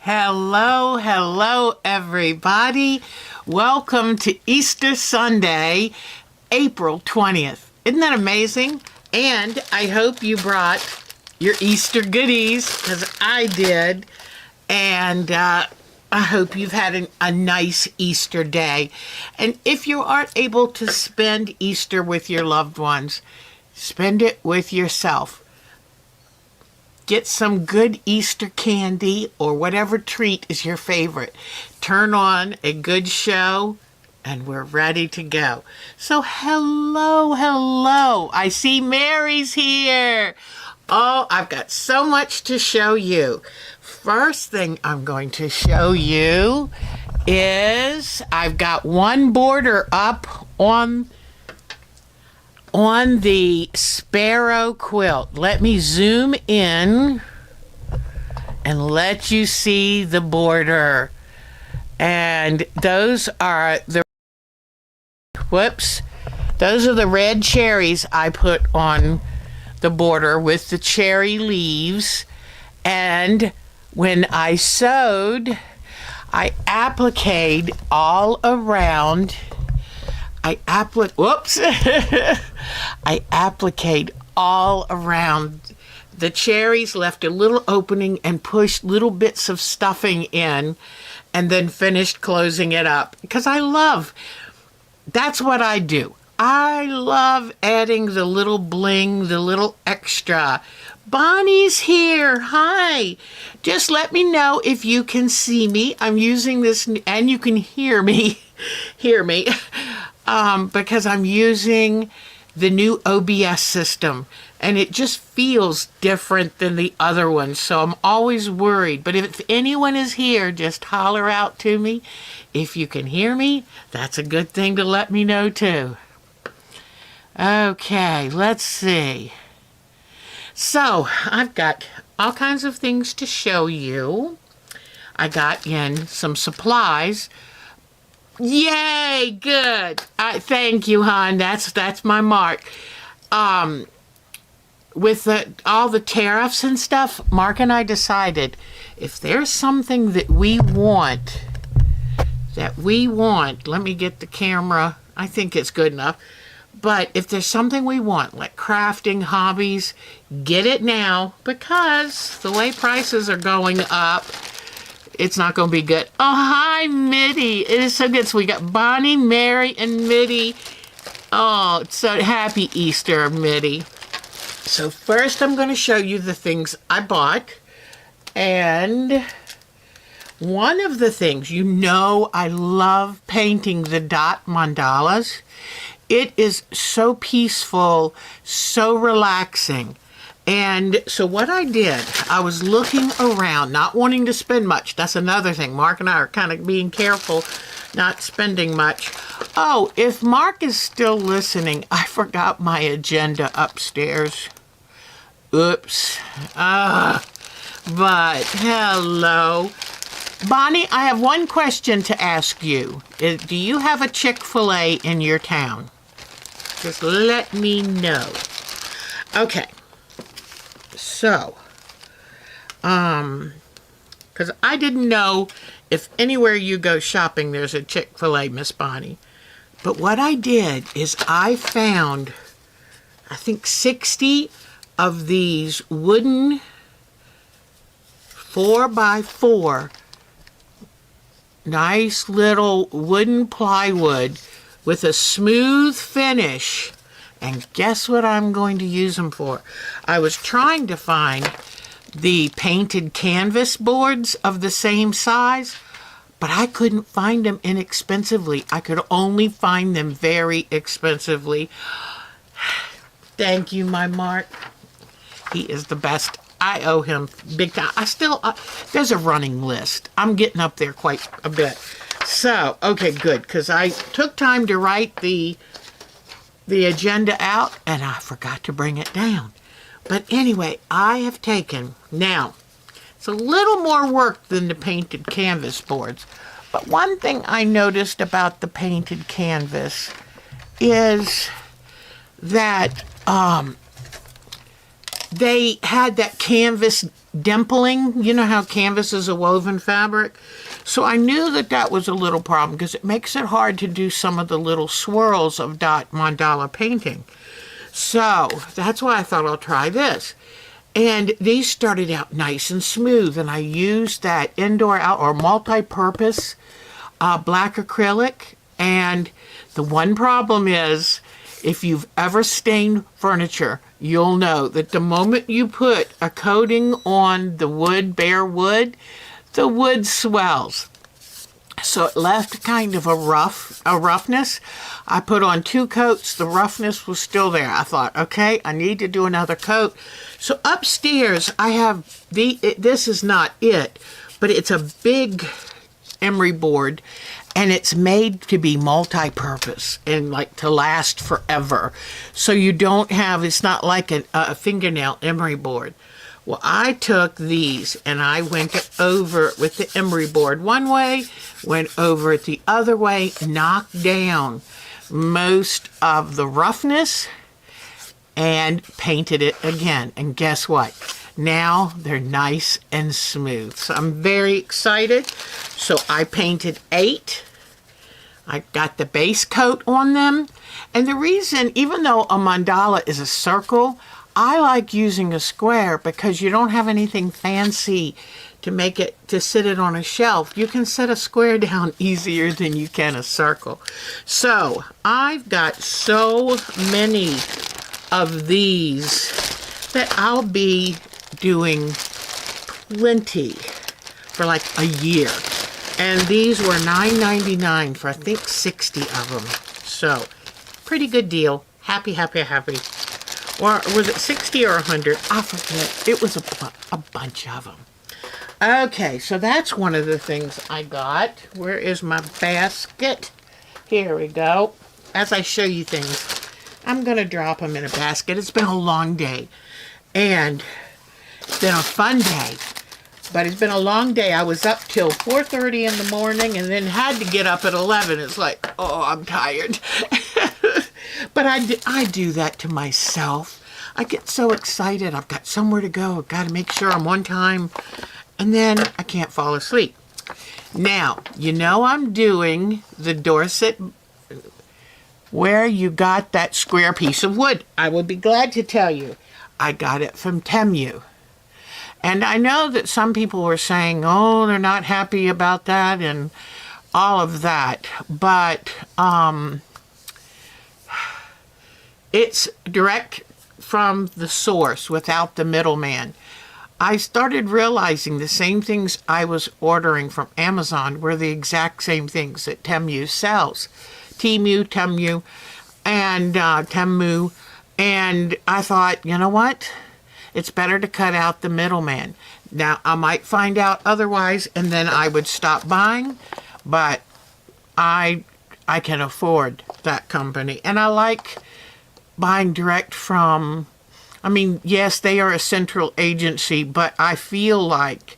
Hello, hello, everybody. Welcome to Easter Sunday, April 20th. Isn't that amazing? And I hope you brought your Easter goodies, because I did. And I hope you've had a nice Easter day. And if you aren't able to spend Easter with your loved ones, spend it with yourself. Get some good Easter candy or whatever treat is your favorite. Turn on a good show and we're ready to go. So hello, hello. I see Mary's here. Oh, I've got so much to show you. First thing I'm going to show you is I've got one border up on the Sparrow quilt. Let me zoom in and let you see the border. And those are the red cherries I put on the border with the cherry leaves. And when I sewed, I appliqued all around. I appliqued all around the cherries, left a little opening and pushed little bits of stuffing in, and then finished closing it up. Because that's what I do. I love adding the little bling, the little extra. Bonnie's here. Hi. Just let me know if you can see me. I'm using this, and you can hear me. Because I'm using the new OBS system, and it just feels different than the other ones, so I'm always worried. But if anyone is here, just holler out to me. If you can hear me, that's a good thing to let me know too. Okay, let's see. So I've got all kinds of things to show you. I got in some supplies. Yay, good. Thank you, hon. That's my mark. With all the tariffs and stuff, Mark and I decided if there's something that we want, let me get the camera. I think it's good enough. But if there's something we want, like crafting, hobbies, get it now, because the way prices are going up, it's not going to be good. Oh, hi, Mitty. It is so good. So we got Bonnie, Mary, and Mitty. Oh, so happy Easter, Mitty. So first I'm going to show you the things I bought. And one of the things, I love painting the dot mandalas. It is so peaceful, so relaxing. And so what I did, I was looking around, not wanting to spend much. That's another thing. Mark and I are kind of being careful, not spending much. Oh, if Mark is still listening, I forgot my agenda upstairs. Oops. But hello. Bonnie, I have one question to ask you. Do you have a Chick-fil-A in your town? Just let me know. Okay. So, because I didn't know if anywhere you go shopping there's a Chick-fil-A, Miss Bonnie. But what I did is I found, I think 60 of these wooden 4x4, nice little wooden plywood with a smooth finish. And guess what I'm going to use them for? I was trying to find the painted canvas boards of the same size, but I couldn't find them inexpensively. I could only find them very expensively. Thank you, my Mark. He is the best. I owe him big time. There's a running list. I'm getting up there quite a bit. So, okay, good, because I took time to write the agenda out, and I forgot to bring it down. But anyway, I have taken, now, it's a little more work than the painted canvas boards, but one thing I noticed about the painted canvas is that they had that canvas dimpling. You know how canvas is a woven fabric? So I knew that that was a little problem because it makes it hard to do some of the little swirls of dot mandala painting. So that's why I thought I'll try this. And these started out nice and smooth, and I used that indoor out or multi-purpose black acrylic. And the one problem is, if you've ever stained furniture, you'll know that the moment you put a coating on the wood, bare wood, the wood swells. So it left kind of a roughness. I put on 2 coats. The roughness was still there. I thought, okay, I need to do another coat. So upstairs, I have this is not it, but it's a big emery board, and it's made to be multi-purpose and like to last forever. So you don't have, it's not like a fingernail emery board. Well, I took these and I went over with the emery board one way, went over it the other way, knocked down most of the roughness, and painted it again. And guess what? Now they're nice and smooth. So I'm very excited. So I painted 8. I got the base coat on them. And the reason, even though a mandala is a circle, I like using a square because you don't have anything fancy to make it, to sit it on a shelf. You can set a square down easier than you can a circle. So I've got so many of these that I'll be doing plenty for like a year. And these were $9.99 for I think 60 of them. So pretty good deal. Happy, happy, happy. Or was it 60 or 100? I forget. It was a bunch of them. Okay, so that's one of the things I got. Where is my basket? Here we go. As I show you things, I'm going to drop them in a basket. It's been a long day. And it's been a fun day. But it's been a long day. I was up till 4:30 in the morning and then had to get up at 11. It's like, oh, I'm tired. But I do that to myself. I get so excited. I've got somewhere to go. I've got to make sure I'm on time. And then I can't fall asleep. Now, you know I'm doing the Dorset where you got that square piece of wood. I will be glad to tell you. I got it from Temu. And I know that some people were saying, oh, they're not happy about that and all of that. But it's direct from the source without the middleman. I started realizing the same things I was ordering from Amazon were the exact same things that Temu sells. Temu, and Temu. And I thought, you know what? It's better to cut out the middleman. Now, I might find out otherwise, and then I would stop buying, but I can afford that company. And I like buying direct from, I mean, yes, they are a central agency, but I feel like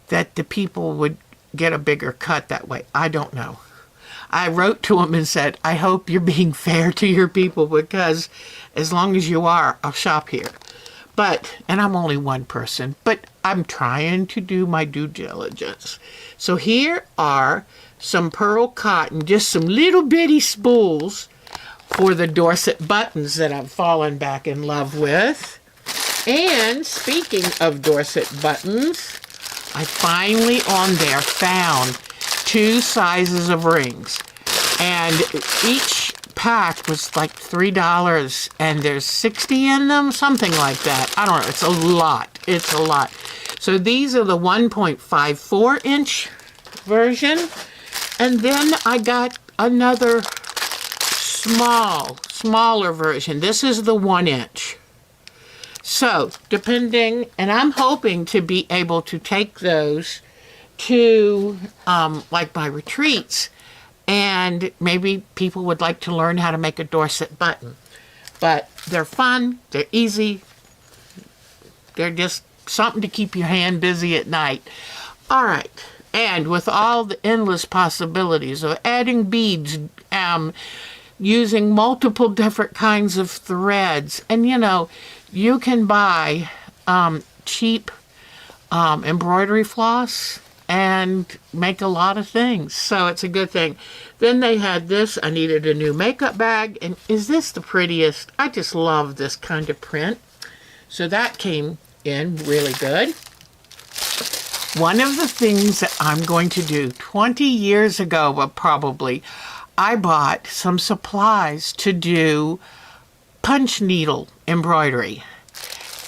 that the people would get a bigger cut that way. I don't know. I wrote to them and said, I hope you're being fair to your people, because as long as you are, I'll shop here. But, and I'm only one person, but I'm trying to do my due diligence. So here are some pearl cotton, just some little bitty spools for the Dorset buttons that I've fallen back in love with. And speaking of Dorset buttons, I finally on there found 2 sizes of rings. And each pack was like $3, and there's 60 in them, something like that. I don't know. It's a lot. It's a lot. So these are the 1.54 inch version. And then I got another smaller version. This is the 1 inch. So depending, and I'm hoping to be able to take those to like my retreats, and maybe people would like to learn how to make a Dorset button. But they're fun, they're easy, they're just something to keep your hand busy at night. All right, and with all the endless possibilities of adding beads, using multiple different kinds of threads, and you know, you can buy cheap embroidery floss and make a lot of things. So it's a good thing. Then they had this. I needed a new makeup bag. And is this the prettiest? I just love this kind of print. So that came in really good. One of the things that I'm going to do 20 years ago, but probably, I bought some supplies to do punch needle embroidery.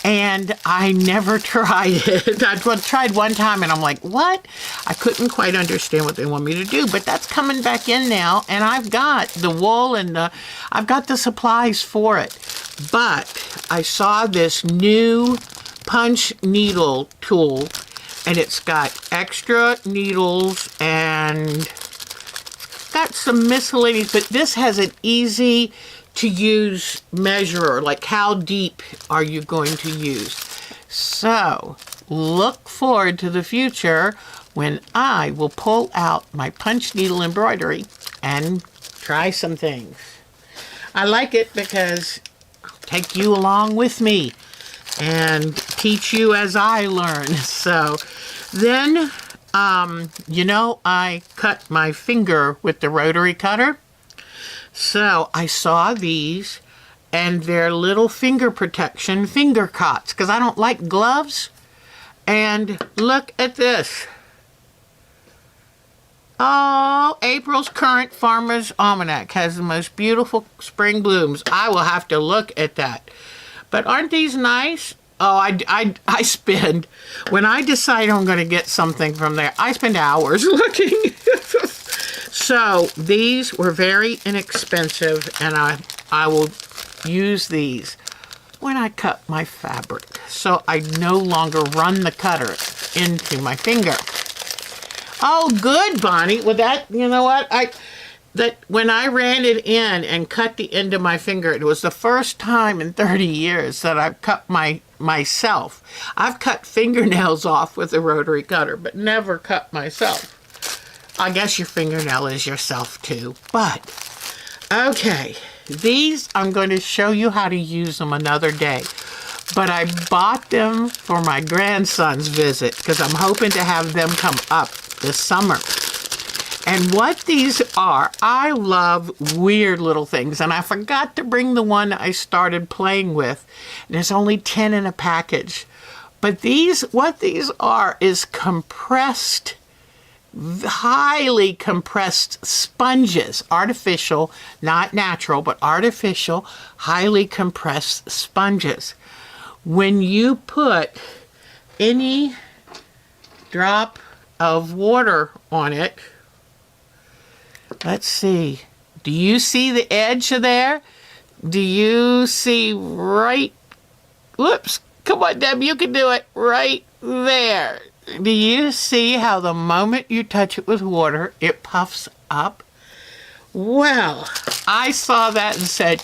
And I never tried it. I tried one time and I'm like, what? I couldn't quite understand what they want me to do, but that's coming back in now, and I've got the wool and I've got the supplies for it. But I saw this new punch needle tool, and it's got extra needles and got some miscellaneous, but this has an easy to use measurer, like how deep are you going to use. So look forward to the future when I will pull out my punch needle embroidery and try some things. I like it because I'll take you along with me and teach you as I learn. So then, you know, I cut my finger with the rotary cutter. So I saw these, and they're little finger protection finger cots, because I don't like gloves. And look at this. Oh, April's Current Farmer's Almanac has the most beautiful spring blooms. I will have to look at that. But aren't these nice? Oh, I spend, when I decide I'm going to get something from there, I spend hours looking. So these were very inexpensive, and I will use these when I cut my fabric. So I no longer run the cutter into my finger. Oh, good, Bonnie. Well, that, you know what? When I ran it in and cut the end of my finger, it was the first time in 30 years that I've cut myself. I've cut fingernails off with a rotary cutter, but never cut myself. I guess your fingernail is yourself too. But, okay, these I'm going to show you how to use them another day. But I bought them for my grandson's visit because I'm hoping to have them come up this summer. And what these are, I love weird little things. And I forgot to bring the one I started playing with. There's only 10 in a package. But what these are is compressed, highly compressed sponges. Artificial, not natural, but artificial, highly compressed sponges. When you put any drop of water on it, let's see. Do you see the edge there? Do you see right? Whoops. Come on, Deb. You can do it right there. Do you see how the moment you touch it with water, it puffs up? Well, I saw that and said,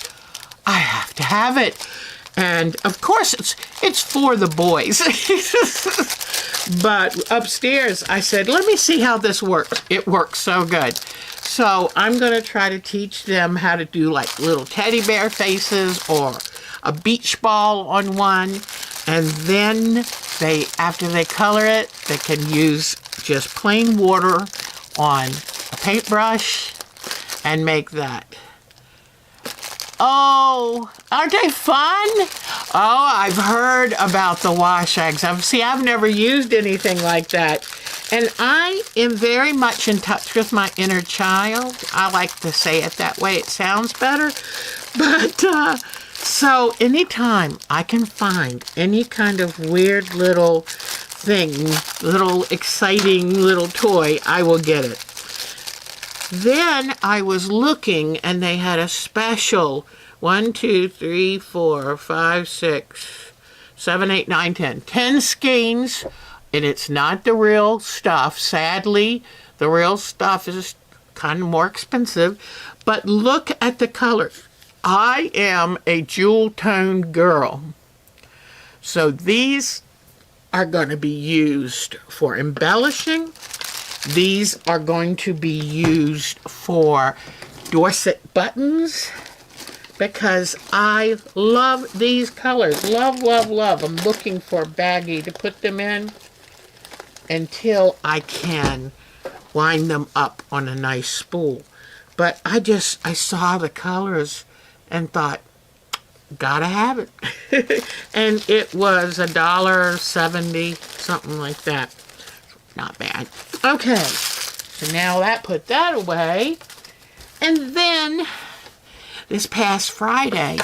I have to have it. And of course, it's for the boys. But upstairs, I said, let me see how this works. It works so good. So I'm going to try to teach them how to do like little teddy bear faces or a beach ball on one. And then after they color it, they can use just plain water on a paintbrush and make that. Oh, aren't they fun? Oh, I've heard about the wash eggs. I've never used anything like that. And I am very much in touch with my inner child. I like to say it that way. It sounds better. But, so anytime I can find any kind of weird little thing, little exciting little toy, I will get it. Then I was looking, and they had a special 1, 2, 3, 4, 5, 6, 7, 8, 9, 10. 10 skeins, and it's not the real stuff. Sadly, the real stuff is kind of more expensive. But look at the colors. I am a jewel-toned girl. So these are going to be used for embellishing. These are going to be used for Dorset buttons because I love these colors. Love, love, love. I'm looking for a baggie to put them in. until I can wind them up on a nice spool. But I saw the colors and thought, gotta have it. And it was $1.70, something like that. Not bad. Okay, so now put that away. And then this past Friday,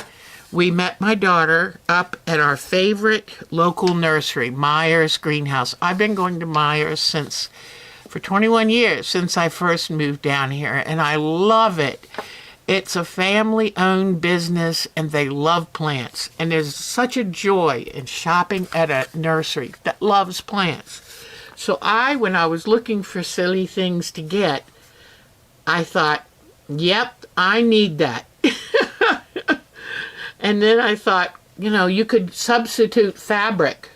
we met my daughter up at our favorite local nursery, Myers Greenhouse. I've been going to Myers for 21 years, since I first moved down here, and I love it. It's a family-owned business, and they love plants. And there's such a joy in shopping at a nursery that loves plants. So when I was looking for silly things to get, I thought, yep, I need that. And then I thought, you could substitute fabric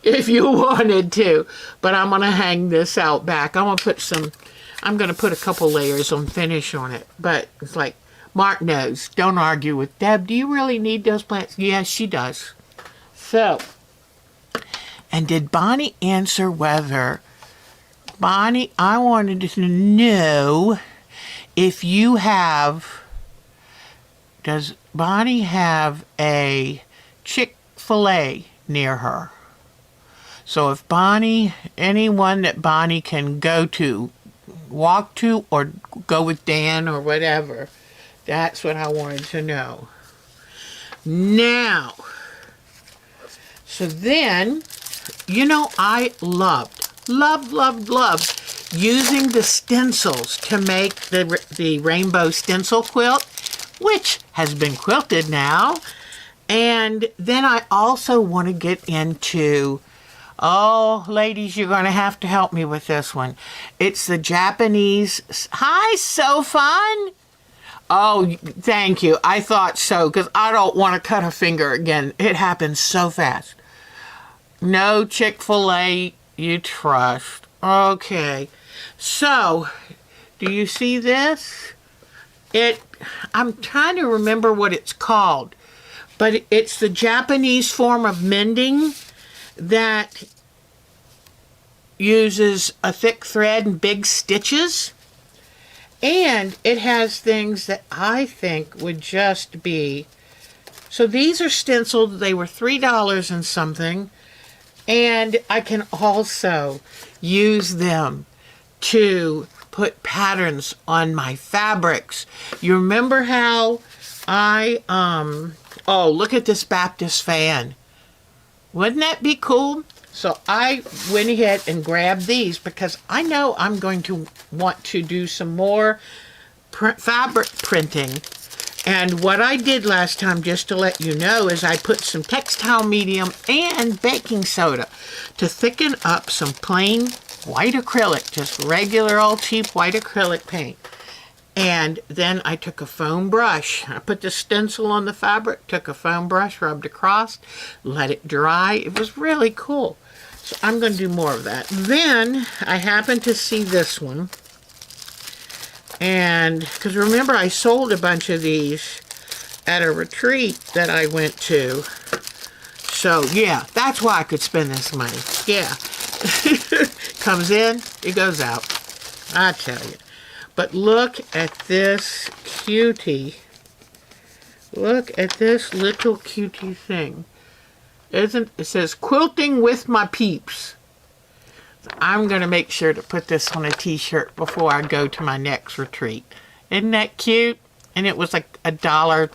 if you wanted to. But I'm going to hang this out back. I'm going to put a couple layers on finish on it. But it's like, Mark knows. Don't argue with Deb. Do you really need those plants? Yes, she does. So, and did Bonnie answer whether... Bonnie, I wanted to know if you have... Does Bonnie have a Chick-fil-A near her? So if anyone that Bonnie can walk to, or go with Dan or whatever, that's what I wanted to know. Now, so then, I loved using the stencils to make the rainbow stencil quilt, which has been quilted now. And then I also want to get into, oh, ladies, you're going to have to help me with this one. It's the Japanese, hi, so fun. Oh, thank you. I thought so, because I don't want to cut a finger again. It happens so fast. No Chick-fil-A, you trust. Okay. So, do you see this? I'm trying to remember what it's called, but it's the Japanese form of mending that uses a thick thread and big stitches. And it has things that I think would just be... So these are stenciled. They were $3 and something. And I can also use them to put patterns on my fabrics. You remember how oh, look at this Baptist fan. Wouldn't that be cool? So I went ahead and grabbed these because I know I'm going to want to do some more fabric printing. And what I did last time, just to let you know, is I put some textile medium and baking soda to thicken up some plain white acrylic, just regular old cheap white acrylic paint. And then I took a foam brush. I put the stencil on the fabric, took a foam brush, rubbed across, let it dry. It was really cool. So I'm going to do more of that. Then I happened to see this one. And, because remember I sold a bunch of these at a retreat that I went to. So, yeah, that's why I could spend this money. Yeah. Comes in, it goes out. I tell you. But look at this cutie. Look at this little cutie thing. It says quilting with my peeps. So I'm going to make sure to put this on a t-shirt before I go to my next retreat. Isn't that cute? And it was like $1.10,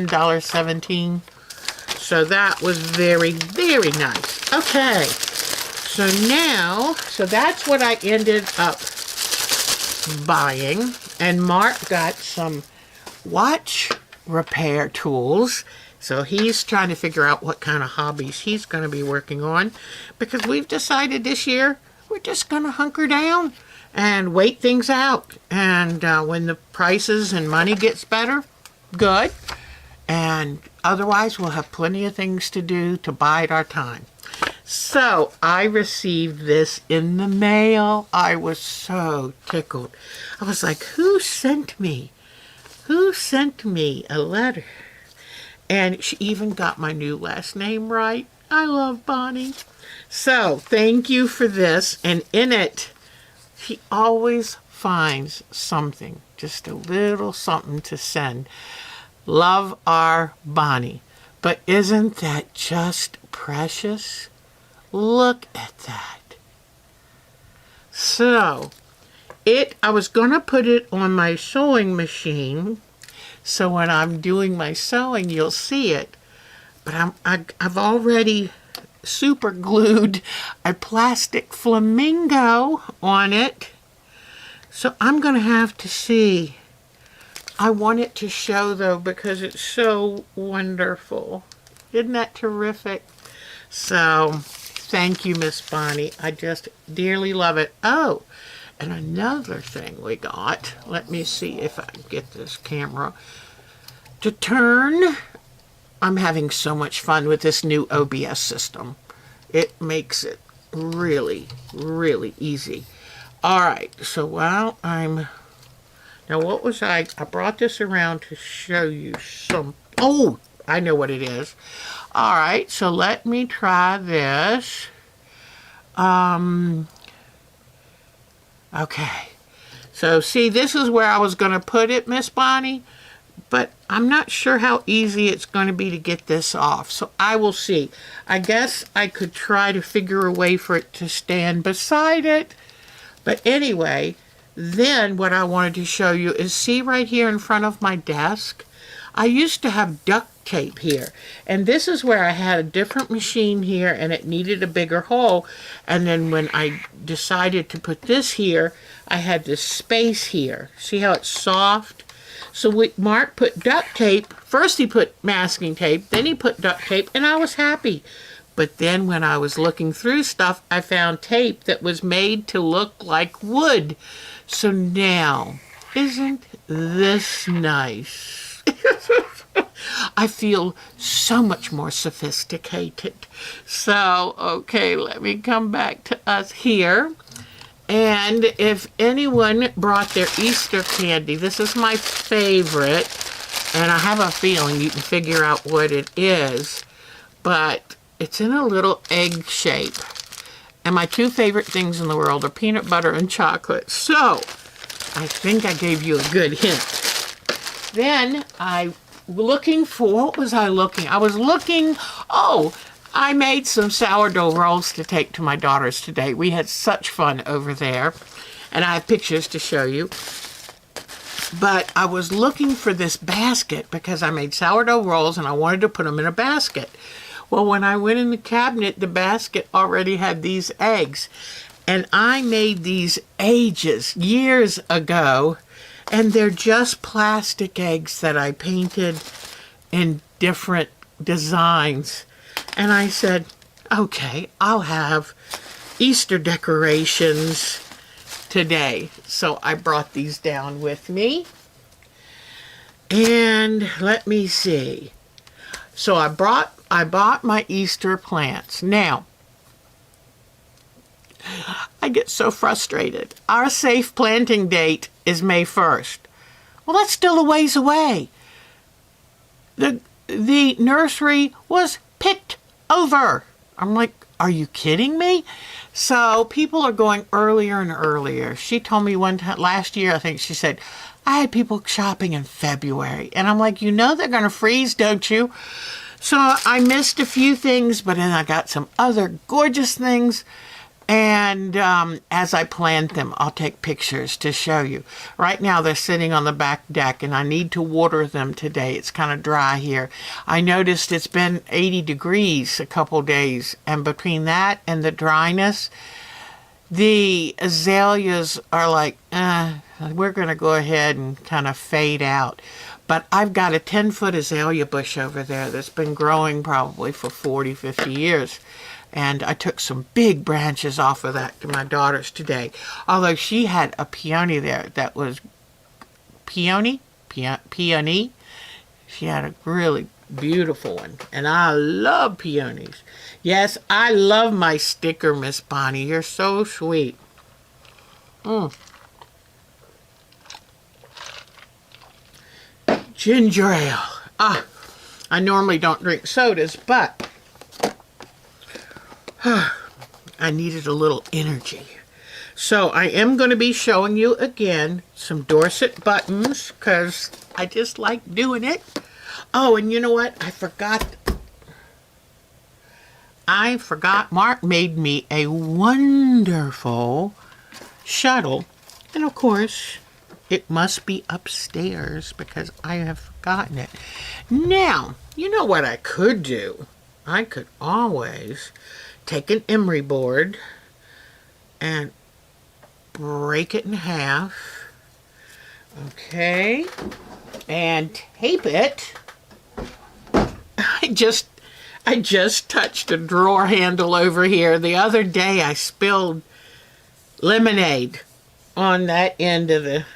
$1.17. So that was very, very nice. Okay. So now, that's what I ended up buying. And Mark got some watch repair tools. So he's trying to figure out what kind of hobbies he's going to be working on. Because we've decided this year we're just going to hunker down and wait things out. And when the prices and money gets better, good. And otherwise we'll have plenty of things to do to bide our time. So I received this in the mail. I was so tickled. I was like, who sent me a letter? And she even got my new last name right. I love Bonnie. So, thank you for this. And in it, she always finds something, just a little something to send. Love, our Bonnie. But isn't that just precious? Look at that. So, I was going to put it on my sewing machine, so when I'm doing my sewing, you'll see it. But I've already super glued a plastic flamingo on it. So I'm going to have to see. I want it to show, though, because it's so wonderful. Isn't that terrific? So, thank you, Miss Bonnie. I just dearly love it. Oh, and another thing we got. Let me see if I can get this camera to turn. I'm having so much fun with this new OBS system. It makes it really, really easy. All right, so while now what was I brought this around to show you some, oh, I know what it is. All right, so let me try this. Okay, so see, this is where I was going to put it, Miss Bonnie, but I'm not sure how easy it's going to be to get this off, so I will see. I guess I could try to figure a way for it to stand beside it, but anyway, then what I wanted to show you is, see right here in front of my desk, I used to have duct tape here, and this is where I had a different machine here and it needed a bigger hole, and then when I decided to put this here, I had this space here. See how it's soft? So Mark put duct tape. First he put masking tape, then he put duct tape, and I was happy. But then when I was looking through stuff, I found tape that was made to look like wood. So now, isn't this nice? I feel so much more sophisticated. So, okay, let me come back to us here. And if anyone brought their Easter candy, this is my favorite, and I have a feeling you can figure out what it is, but it's in a little egg shape. And my two favorite things in the world are peanut butter and chocolate. So, I think I gave you a good hint. Then what was I looking? I was looking, I made some sourdough rolls to take to my daughters today. We had such fun over there, and I have pictures to show you. But I was looking for this basket because I made sourdough rolls and I wanted to put them in a basket. Well, when I went in the cabinet, the basket already had these eggs. And I made these years ago, and they're just plastic eggs that I painted in different designs. And I said, okay, I'll have Easter decorations today. So I brought these down with me. And let me see. So I bought my Easter plants. Now, I get so frustrated. Our safe planting date is May 1st. Well, that's still a ways away. The nursery was picked over. I'm like, are you kidding me? So people are going earlier and earlier. She told me one time last year, I think she said, I had people shopping in February. And I'm like, you know they're going to freeze, don't you? So I missed a few things, but then I got some other gorgeous things. And as I plant them, I'll take pictures to show you. Right now, they're sitting on the back deck, and I need to water them today. It's kind of dry here. I noticed it's been 80 degrees a couple days, and between that and the dryness, the azaleas are like, we're going to go ahead and kind of fade out. But I've got a 10-foot azalea bush over there that's been growing probably for 40, 50 years. And I took some big branches off of that to my daughters today. Although she had a peony there that was peony. She had a really beautiful one. And I love peonies. Yes, I love my sticker, Miss Bonnie. You're so sweet. Ginger ale. I normally don't drink sodas, but I needed a little energy. So I am going to be showing you again some Dorset buttons because I just like doing it. Oh, and you know what? I forgot. Mark made me a wonderful shuttle. And of course, it must be upstairs because I have forgotten it. Now, you know what I could do? I could always take an emery board and break it in half. Okay. And tape it. I just touched a drawer handle over here. The other day I spilled lemonade on that end of the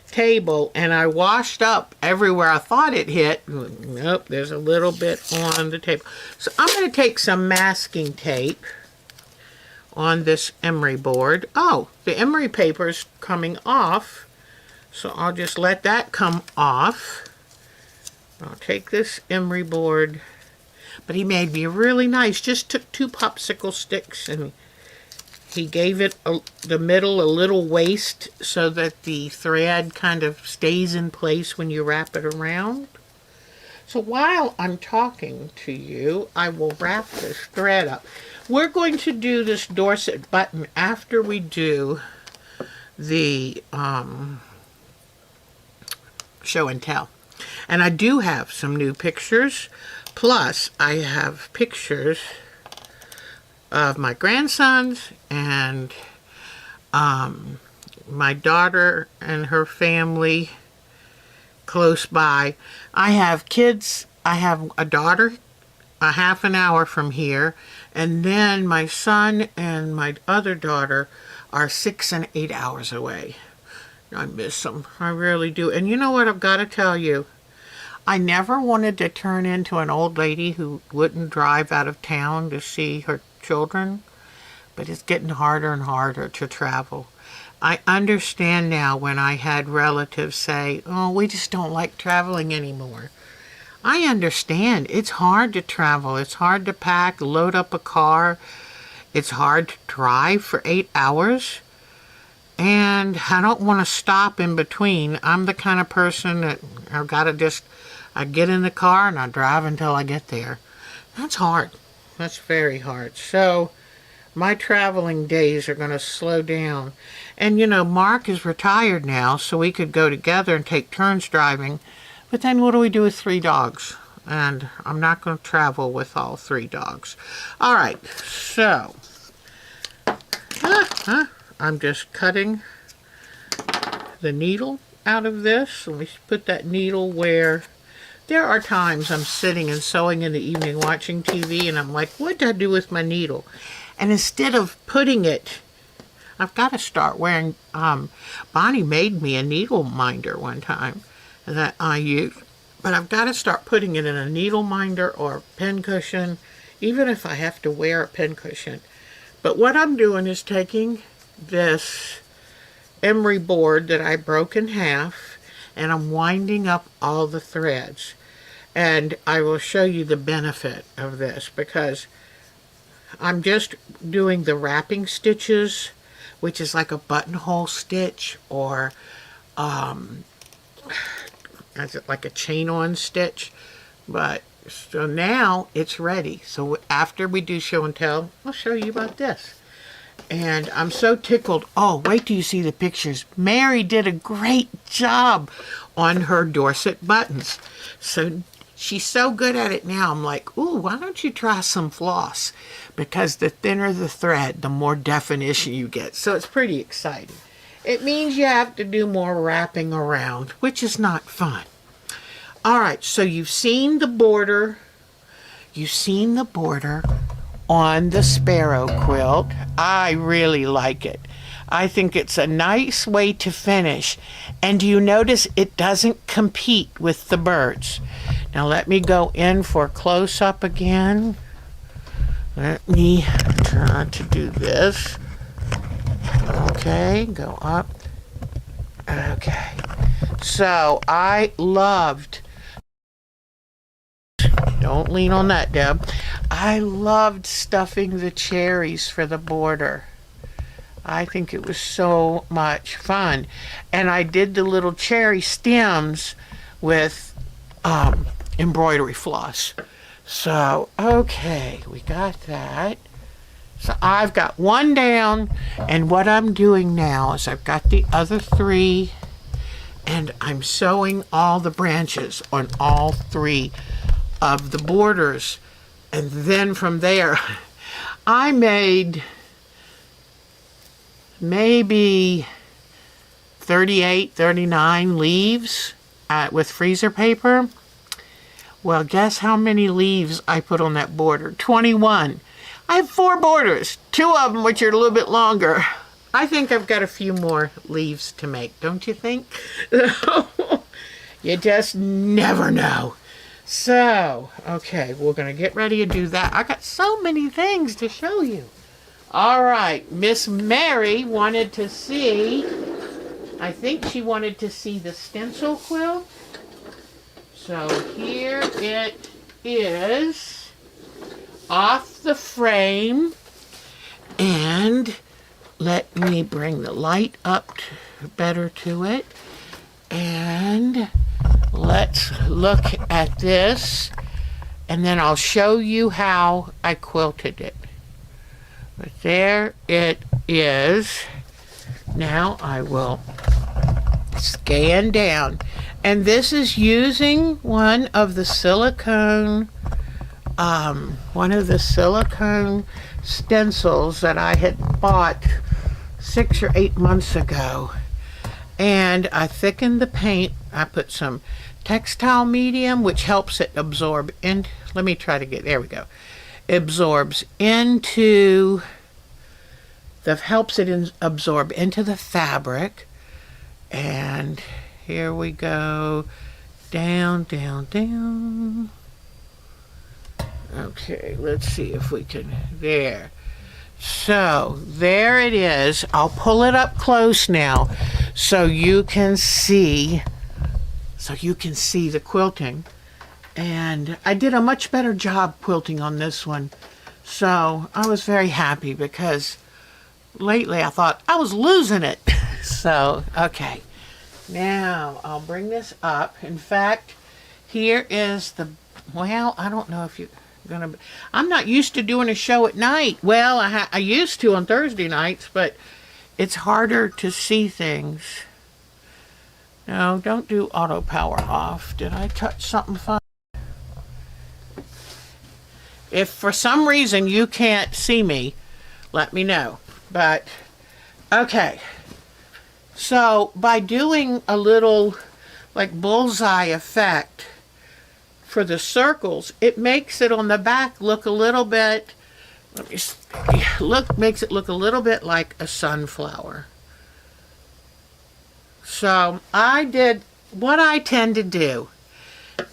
table and I washed up everywhere I thought it hit. Nope, there's a little bit on the table. So I'm going to take some masking tape on this emery board. Oh, the emery paper's coming off. So I'll just let that come off. I'll take this emery board. But he made me really nice. Just took 2 popsicle sticks and he gave it the middle a little waist so that the thread kind of stays in place when you wrap it around. So while I'm talking to you, I will wrap this thread up. We're going to do this Dorset button after we do the show and tell. And I do have some new pictures. Plus, I have pictures of my grandsons and my daughter and her family close by. I have kids. I have a daughter a half an hour from here, and then my son and my other daughter are 6 and 8 hours away. I miss them. I really do. And you know what I've got to tell you? I never wanted to turn into an old lady who wouldn't drive out of town to see her children, but it's getting harder and harder to travel. I understand now when I had relatives say, oh, we just don't like traveling anymore. I understand. It's hard to travel. It's hard to pack, load up a car. It's hard to drive for 8 hours. And I don't want to stop in between. I'm the kind of person that I get in the car and I drive until I get there. That's hard. That's very hard. So my traveling days are going to slow down. And you know, Mark is retired now, so we could go together and take turns driving. But then what do we do with 3 dogs? And I'm not going to travel with all 3 dogs. All right, so I'm just cutting the needle out of this. Let me put that needle where... There are times I'm sitting and sewing in the evening watching TV and I'm like, what did I do with my needle? And instead of putting it, I've got to start wearing, Bonnie made me a needle minder one time that I use. But I've got to start putting it in a needle minder or pin cushion, even if I have to wear a pin cushion. But what I'm doing is taking this emery board that I broke in half and I'm winding up all the threads. And I will show you the benefit of this because I'm just doing the wrapping stitches, which is like a buttonhole stitch or like a chain-on stitch. But so now it's ready. So after we do show and tell, I'll show you about this. And I'm so tickled. Oh, wait till you see the pictures. Mary did a great job on her Dorset buttons. So she's so good at it now. I'm like, ooh, why don't you try some floss? Because the thinner the thread, the more definition you get. So it's pretty exciting. It means you have to do more wrapping around, which is not fun. All right, so you've seen the border. You've seen the border on the Sparrow quilt. I really like it. I think it's a nice way to finish. And do you notice it doesn't compete with the birds? Now let me go in for close-up again. Let me try to do this. Okay, go up. Okay. So I loved... Don't lean on that, Deb. I loved stuffing the cherries for the border. I think it was so much fun. And I did the little cherry stems with embroidery floss. So, okay, we got that. So I've got one down, and what I'm doing now is I've got the other three, and I'm sewing all the branches on all three of the borders. And then from there, I made maybe 38, 39 leaves with freezer paper. Well, guess how many leaves I put on that border? 21. I have 4 borders, 2 of them which are a little bit longer. I think I've got a few more leaves to make, don't you think? You just never know. So, okay, we're going to get ready to do that. I got so many things to show you. All right, Miss Mary wanted to see, I think she wanted to see the stencil quilt. So here it is, off the frame, and let me bring the light up better to it, and let's look at this, and then I'll show you how I quilted it. But there it is. Now I will scan down, and this is using one of the silicone stencils that I had bought 6 or 8 months ago. And I thickened the paint. I put some textile medium, which helps it absorb in. Let me try to get, there we go. Absorbs into absorb into the fabric. And here we go, down, down, down. Okay, let's see if we can, there. So there it is. I'll pull it up close now so you can see the quilting. And I did a much better job quilting on this one. So I was very happy because lately I thought I was losing it. So, okay. Now I'll bring this up. In fact, here is the, well, I don't know if you're gonna, I'm not used to doing a show at night. Well, I used to on Thursday nights, but it's harder to see things. No, don't do auto power off. Did I touch something fun? If for some reason you can't see me, let me know. But, okay. So, by doing a little, like, bullseye effect for the circles, it makes it on the back look a little bit, let me see, makes it look a little bit like a sunflower. So, what I tend to do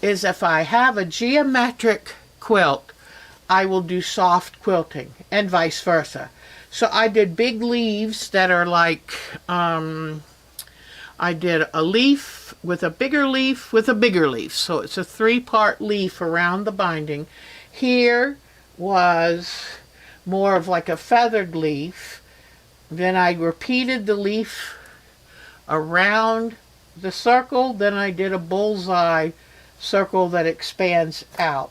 is if I have a geometric quilt, I will do soft quilting, and vice versa. So I did big leaves that are like, I did a leaf with a bigger leaf with a bigger leaf. So it's a 3-part leaf around the binding. Here was more of like a feathered leaf. Then I repeated the leaf around the circle. Then I did a bullseye circle that expands out.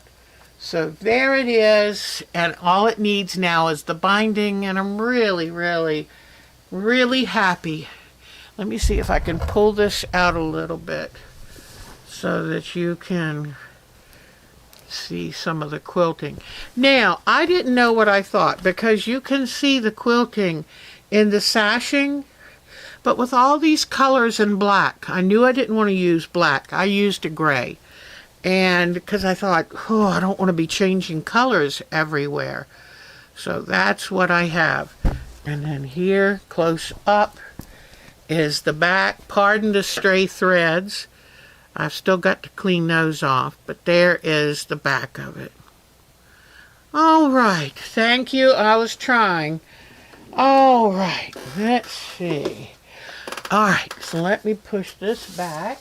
So there it is, and all it needs now is the binding, and I'm really, really, really happy. Let me see if I can pull this out a little bit so that you can see some of the quilting. Now, I didn't know what I thought, because you can see the quilting in the sashing, but with all these colors in black, I knew I didn't want to use black. I used a gray. And because I thought, oh, I don't want to be changing colors everywhere. So that's what I have. And then here, close up, is the back. Pardon the stray threads. I've still got to clean those off. But there is the back of it. All right. Thank you. I was trying. All right. Let's see. All right. So let me push this back.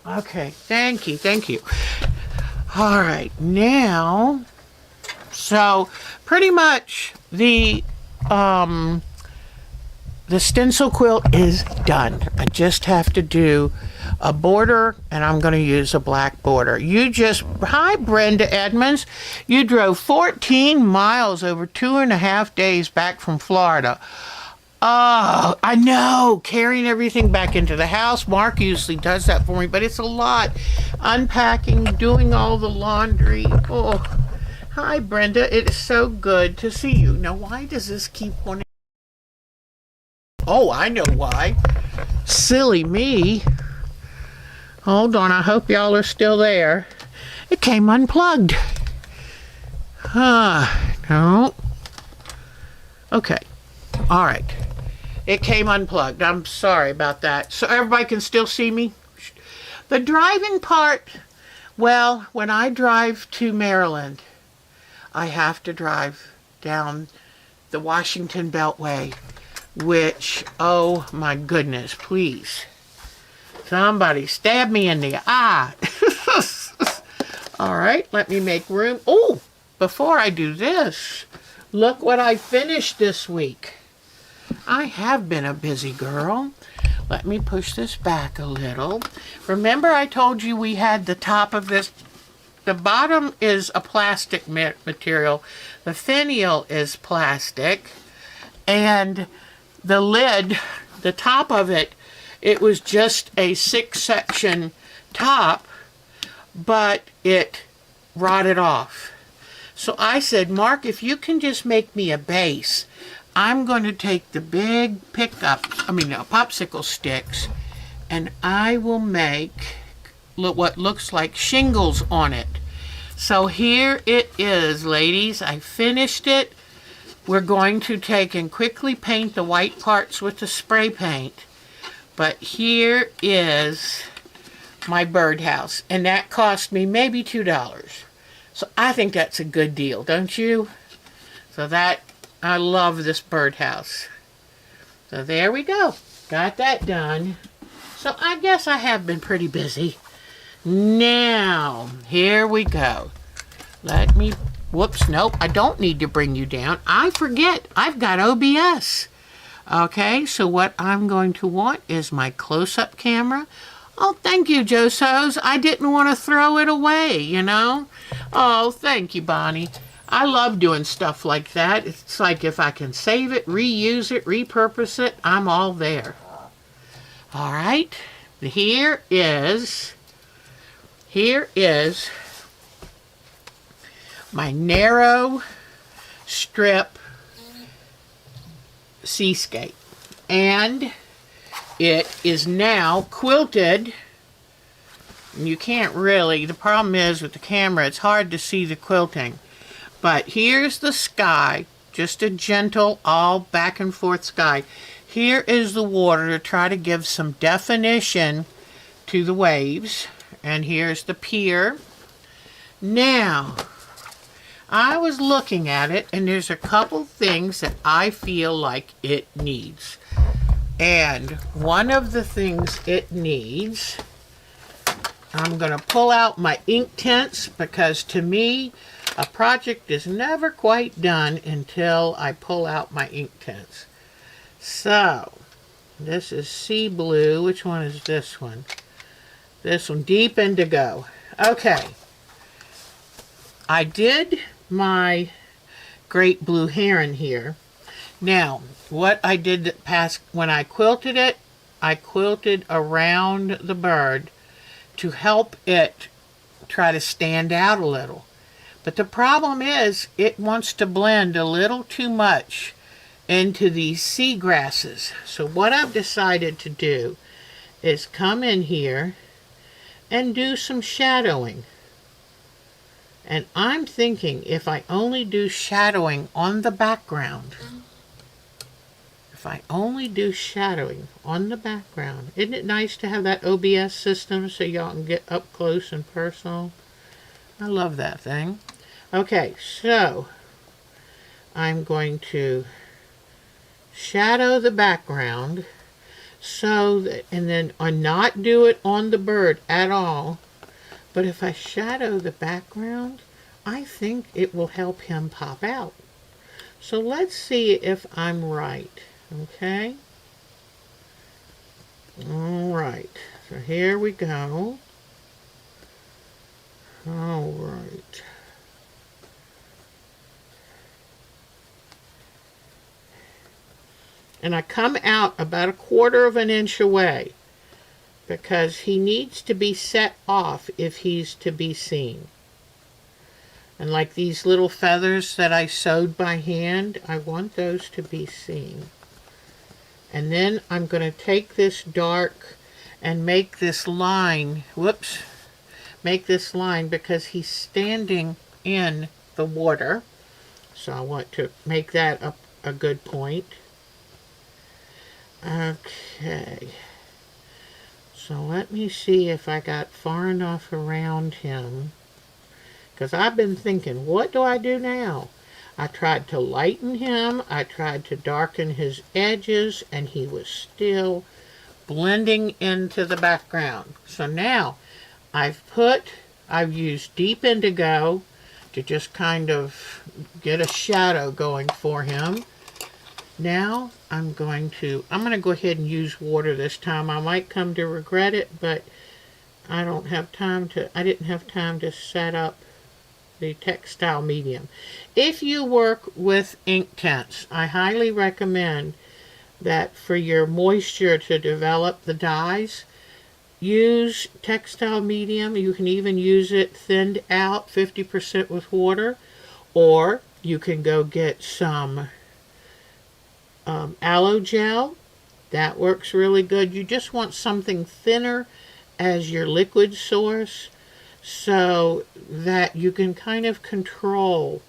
Okay, thank you, thank you. All right, now, so pretty much the stencil quilt is done. I just have to do a border, and I'm going to use a black border. Hi Brenda Edmonds. You drove 14 miles over 2.5 days back from Florida. Oh, I know, carrying everything back into the house. Mark usually does that for me, but it's a lot. Unpacking, doing all the laundry. Oh, hi Brenda. It is so good to see you. Now, why does this keep wanting? Oh, I know why. Silly me. Hold on, I hope y'all are still there. It came unplugged. No. Okay, all right. It came unplugged. I'm sorry about that. So everybody can still see me? The driving part, well, when I drive to Maryland, I have to drive down the Washington Beltway, which, oh my goodness, please. Somebody stab me in the eye. All right, let me make room. Oh, before I do this, look what I finished this week. I have been a busy girl. Let me push this back a little. Remember I told you we had the top of this. The bottom is a plastic material. The finial is plastic. And the lid, the top of it, it was just a 6-section top, but it rotted off. So I said, Mark, if you can just make me a base, I'm going to take the big popsicle sticks, and I will make what looks like shingles on it. So here it is, ladies. I finished it. We're going to take and quickly paint the white parts with the spray paint. But here is my birdhouse, and that cost me maybe $2. So I think that's a good deal, don't you? So I love this birdhouse. So there we go. Got that done. So I guess I have been pretty busy. Now, here we go. Whoops, nope, I don't need to bring you down. I forget, I've got OBS. Okay, so what I'm going to want is my close-up camera. Oh, thank you, Josos. I didn't want to throw it away, you know? Oh, thank you, Bonnie. I love doing stuff like that. It's like if I can save it, reuse it, repurpose it, I'm all there. All right, here is my narrow strip seascape. And it is now quilted. You can't really, the problem is with the camera, it's hard to see the quilting. But here's the sky, just a gentle, all back and forth sky. Here is the water to try to give some definition to the waves. And here's the pier. Now, I was looking at it, and there's a couple things that I feel like it needs. And one of the things it needs, I'm going to pull out my ink tints, because to me, a project is never quite done until I pull out my ink tints. So, this is sea blue. Which one is this one? This one, deep indigo. Okay. I did my great blue heron here. Now, what I did when I quilted it, I quilted around the bird to help it try to stand out a little. But the problem is, it wants to blend a little too much into these sea grasses. So what I've decided to do is come in here and do some shadowing. And I'm thinking if I only do shadowing on the background, isn't it nice to have that OBS system so y'all can get up close and personal? I love that thing. Okay, so I'm going to shadow the background so that, and then not do it on the bird at all. But if I shadow the background, I think it will help him pop out. So let's see if I'm right, okay? All right, so here we go. All right. And I come out about 1/4 of an inch away because he needs to be set off if he's to be seen. And like these little feathers that I sewed by hand, I want those to be seen. And then I'm going to take this dark and make this line, whoops, make this line because he's standing in the water. So I want to make that a good point. Okay. So let me see if I got far enough around him. Because I've been thinking, what do I do now? I tried to lighten him, I tried to darken his edges, and he was still blending into the background. So now I've used deep indigo to just kind of get a shadow going for him. Now I'm going to go ahead and use water this time. I might come to regret it, but I didn't have time to set up the textile medium. If you work with ink tints, I highly recommend that for your moisture to develop the dyes, use textile medium. You can even use it thinned out 50% with water, or you can go get some aloe gel. That works really good. You just want something thinner as your liquid source so that you can kind of control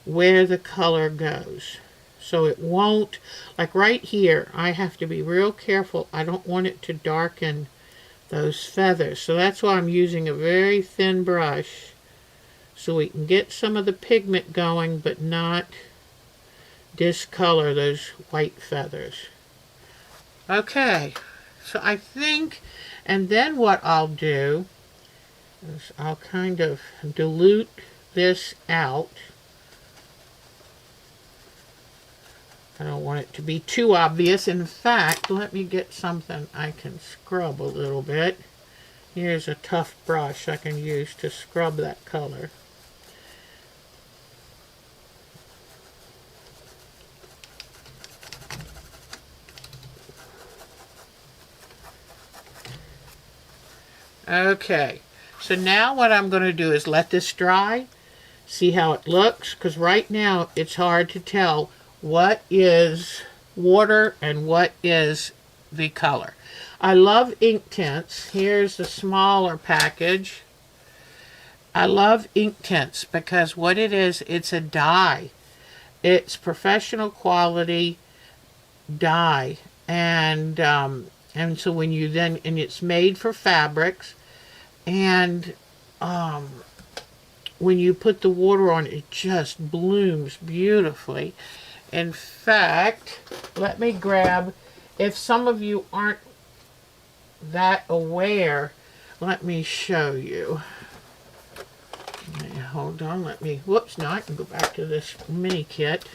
where the color goes. So it won't, like right here, I have to be real careful. I don't want it to darken those feathers. So that's why I'm using a very thin brush so we can get some of the pigment going but not discolor those white feathers. Okay, so I think, and then what I'll do is I'll kind of dilute this out. I don't want it to be too obvious. In fact, let me get something I can scrub a little bit. Here's a tough brush I can use to scrub that color. Okay, so now what I'm going to do is let this dry, see how it looks, because right now it's hard to tell what is water and what is the color. I love ink tints. Here's the smaller package. I love ink tints because what it is, it's a dye. It's professional quality dye, and so when you then, and it's made for fabrics, and when you put the water on, it just blooms beautifully. In fact, let me grab, if some of you aren't that aware, let me show you. Hold on, whoops, now I can go back to this mini kit.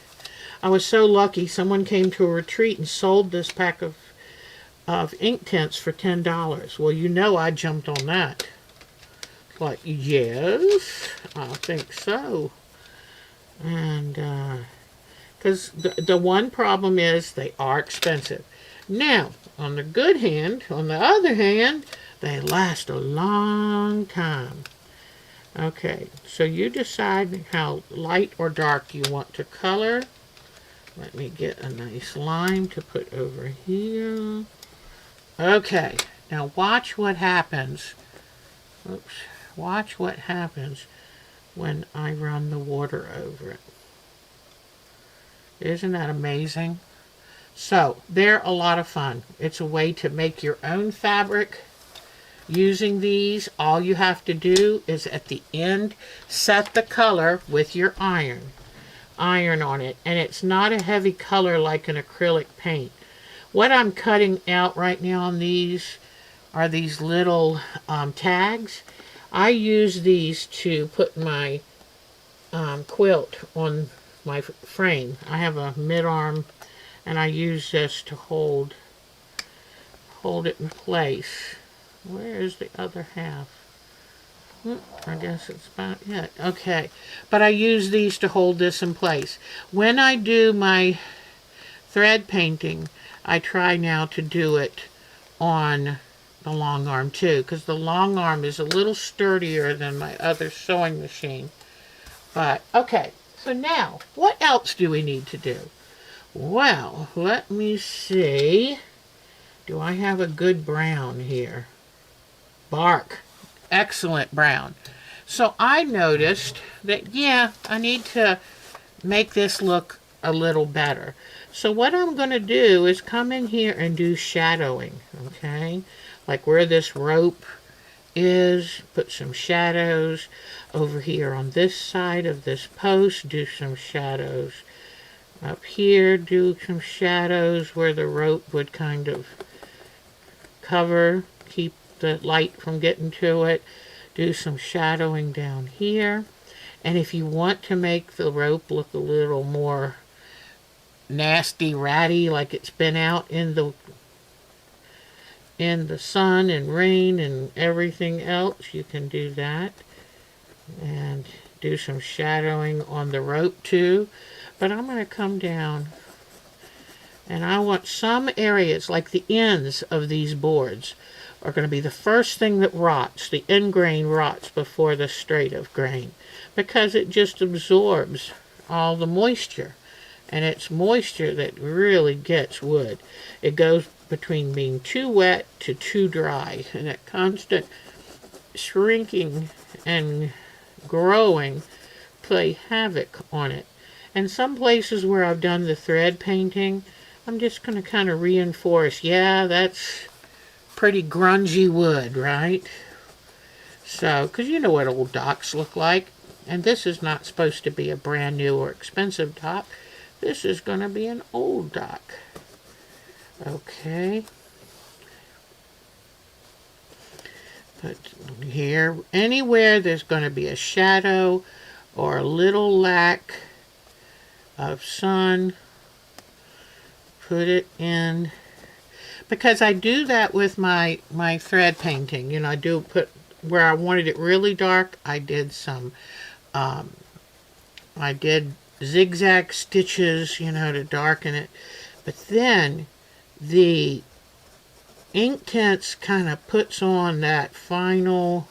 I was so lucky, someone came to a retreat and sold this pack of ink tints for $10. Well, you know I jumped on that. Like, yes, I think so. And, because the one problem is they are expensive. Now, on the good hand, on the other hand, they last a long time. Okay, so you decide how light or dark you want to color. Let me get a nice line to put over here. Okay, now watch what happens. Oops, watch what happens when I run the water over it. Isn't that amazing? So, they're a lot of fun. It's a way to make your own fabric using these. All you have to do is at the end, set the color with your iron on it. And it's not a heavy color like an acrylic paint. What I'm cutting out right now on these are these little tags. I use these to put my quilt on my frame. I have a mid-arm and I use this to hold it in place. Where is the other half? I guess it's about it. Okay. But I use these to hold this in place. When I do my thread painting, I try now to do it on the long arm too, because the long arm is a little sturdier than my other sewing machine. But, okay. So now, what else do we need to do? Well, let me see. Do I have a good brown here? Bark. Excellent brown. So I noticed that, yeah, I need to make this look a little better. So what I'm going to do is come in here and do shadowing, okay? Like where this rope is, put some shadows. Over here on this side of this post, do some shadows. Up here, do some shadows where the rope would kind of cover, keep the light from getting to it. Do some shadowing down here. And if you want to make the rope look a little more nasty, ratty, like it's been out in the sun and rain and everything else, you can do that. And do some shadowing on the rope too. But I'm going to come down and I want some areas, like the ends of these boards, are going to be the first thing that rots. The end grain rots before the straight of grain, because it just absorbs all the moisture. And it's moisture that really gets wood. It goes between being too wet to too dry, and that constant shrinking and growing play havoc on it. And some places where I've done the thread painting, I'm just going to kind of reinforce, yeah, that's pretty grungy wood, right? So, because you know what old docks look like. And this is not supposed to be a brand new or expensive dock. This is going to be an old dock. Okay. But here, anywhere there's going to be a shadow or a little lack of sun, put it in. Because I do that with my thread painting. You know, I do put, where I wanted it really dark, I did some, I did zigzag stitches, you know, to darken it. But then the ink tints kind of puts on that final,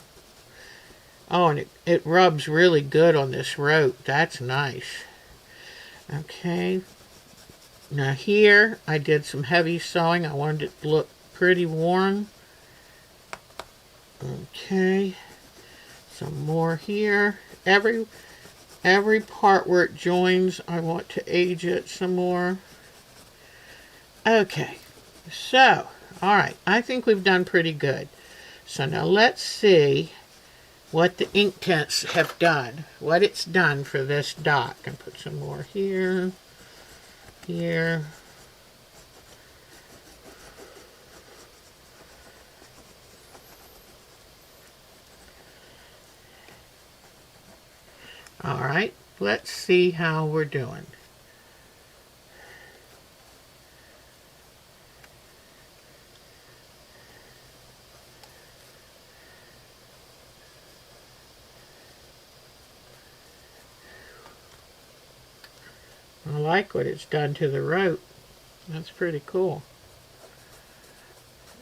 oh, and it rubs really good on this rope. That's nice. Okay. Now here, I did some heavy sewing. I wanted it to look pretty worn. Okay. Some more here. Every part where it joins, I want to age it some more. Okay. So, alright. I think we've done pretty good. So now let's see what the ink tints have done. What it's done for this dock. And put some more here. Here. All right, let's see how we're doing. I like what it's done to the rope. That's pretty cool.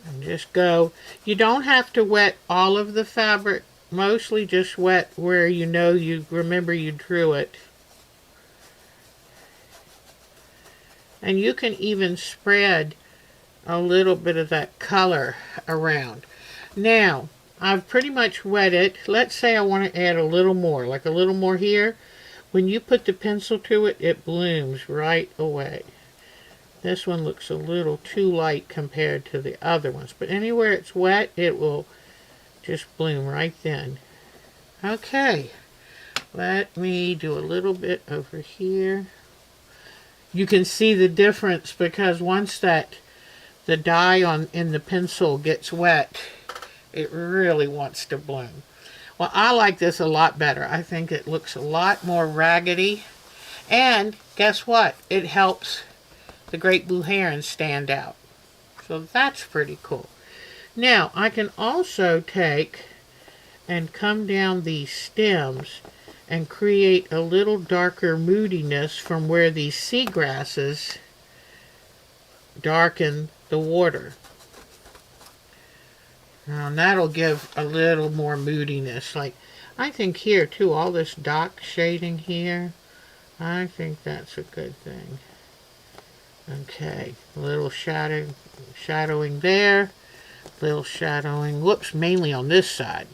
And just go, you don't have to wet all of the fabric, mostly just wet where you know you remember you drew it. And you can even spread a little bit of that color around. Now, I've pretty much wet it. Let's say I want to add a little more, like a little more here. When you put the pencil to it, it blooms right away. This one looks a little too light compared to the other ones, but anywhere it's wet, it will just bloom right then. Okay, let me do a little bit over here. You can see the difference because once that the dye in the pencil gets wet, it really wants to bloom. Well, I like this a lot better. I think it looks a lot more raggedy. And guess what? It helps the great blue heron stand out. So that's pretty cool. Now, I can also take and come down these stems and create a little darker moodiness from where these seagrasses darken the water. Now, that'll give a little more moodiness. Like, I think here too, all this dark shading here, I think that's a good thing. Okay, a little shadowing there, little shadowing, whoops, mainly on this side.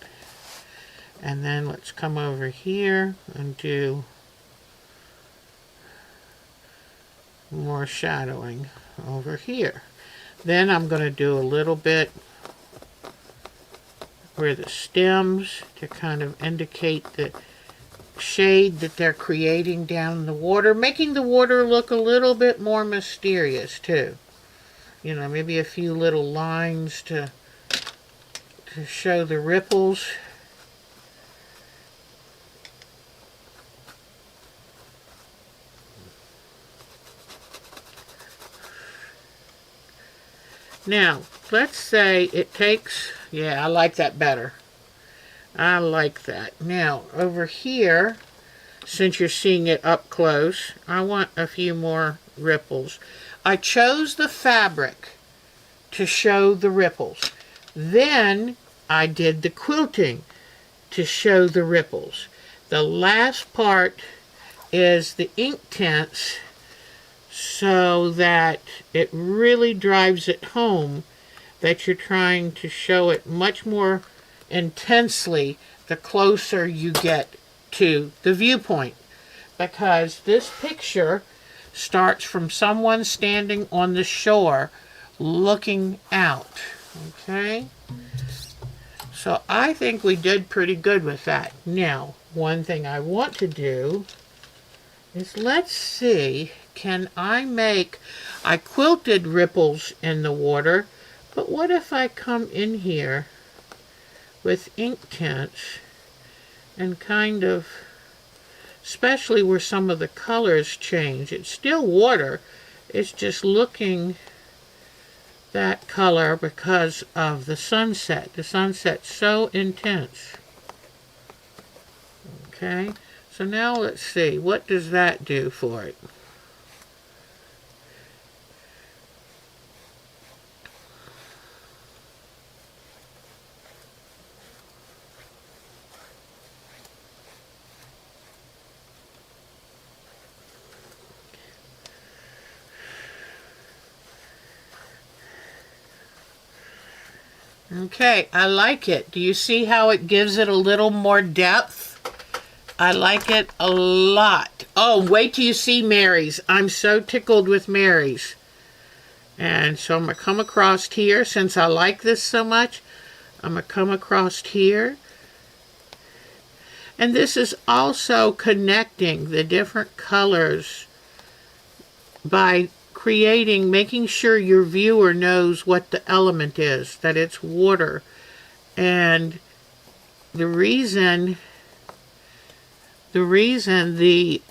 And then let's come over here and do more shadowing over here. Then I'm going to do a little bit where the stems to kind of indicate the shade that they're creating down in the water, making the water look a little bit more mysterious too. You know, maybe a few little lines to show the ripples. Now, let's say it takes, yeah, I like that better. I like that. Now, over here, since you're seeing it up close, I want a few more ripples. I chose the fabric to show the ripples. Then I did the quilting to show the ripples. The last part is the ink tints so that it really drives it home that you're trying to show it much more intensely the closer you get to the viewpoint, because this picture starts from someone standing on the shore looking out. Okay, so I think we did pretty good with that. Now, one thing I want to do is, let's see, can I quilted ripples in the water, but what if I come in here with ink tints and kind of, especially where some of the colors change. It's still water, it's just looking that color because of the sunset. The sunset's so intense. Okay, so now let's see, what does that do for it? Okay, I like it. Do you see how it gives it a little more depth? I like it a lot. Oh, wait till you see Mary's. I'm so tickled with Mary's. And so I'm going to come across here. Since I like this so much, I'm going to come across here. And this is also connecting the different colors by making sure your viewer knows what the element is, that it's water. And the reason the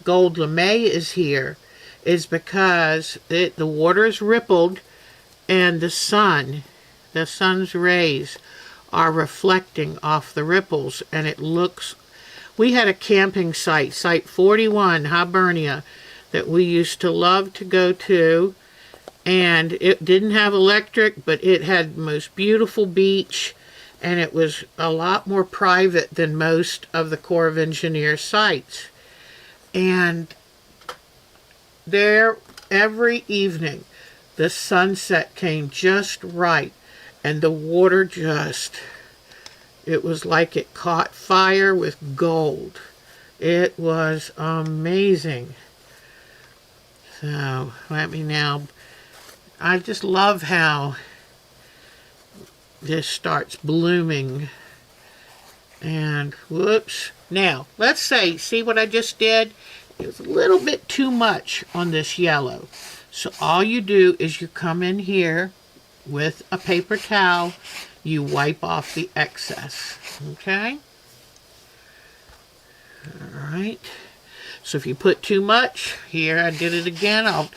gold lame is here is because the water is rippled and the sun's rays are reflecting off the ripples, and it looks. We had a camping site, Site 41, Hibernia, that we used to love to go to, and it didn't have electric, but it had the most beautiful beach, and it was a lot more private than most of the Corps of Engineers sites. And there, every evening, the sunset came just right, and the water it was like it caught fire with gold. It was amazing. So, I just love how this starts blooming. And, whoops. Now, let's see what I just did? It was a little bit too much on this yellow. So all you do is you come in here with a paper towel, you wipe off the excess, okay? All right. So if you put too much, here I did it again, I'll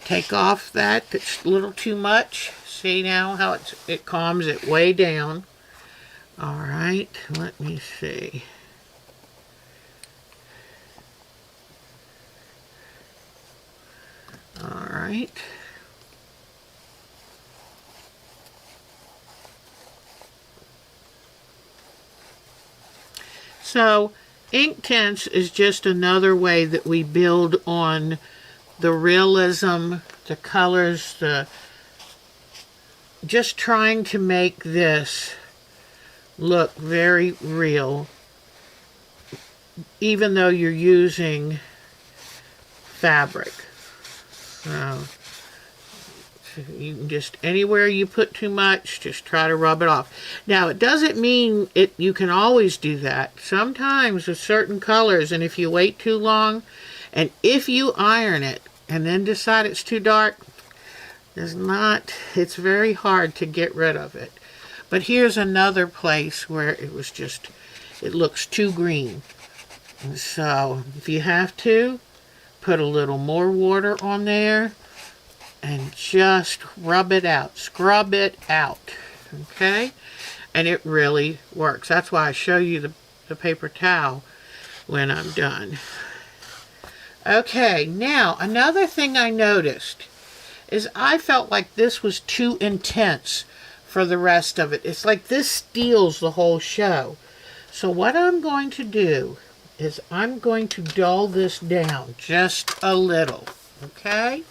take off that that's a little too much. See now how it calms it way down. All right, let me see. All right. So ink tints is just another way that we build on the realism, the colors, just trying to make this look very real, even though you're using fabric. So you can just, anywhere you put too much, just try to rub it off. Now, it doesn't mean you can always do that. Sometimes with certain colors, and if you wait too long, and if you iron it and then decide it's too dark, it's very hard to get rid of it. But here's another place where it looks too green. And so if you have to, put a little more water on there and just rub it out, scrub it out, okay? And it really works. That's why I show you the paper towel when I'm done. Okay, now another thing I noticed is I felt like this was too intense for the rest of it. It's like this steals the whole show. So what I'm going to do is I'm going to dull this down just a little, okay?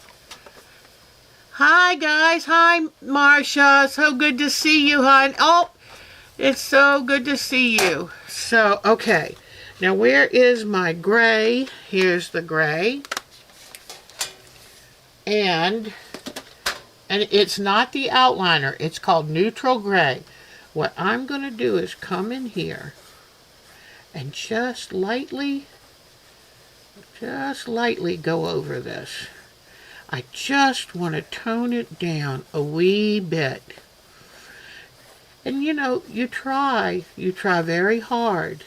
Hi guys, hi Marcia, so good to see you, hon. Oh, it's so good to see you. So, okay, now where is my gray? Here's the gray. And it's not the outliner, it's called neutral gray. What I'm going to do is come in here and just lightly go over this. I just want to tone it down a wee bit. And you know, you try very hard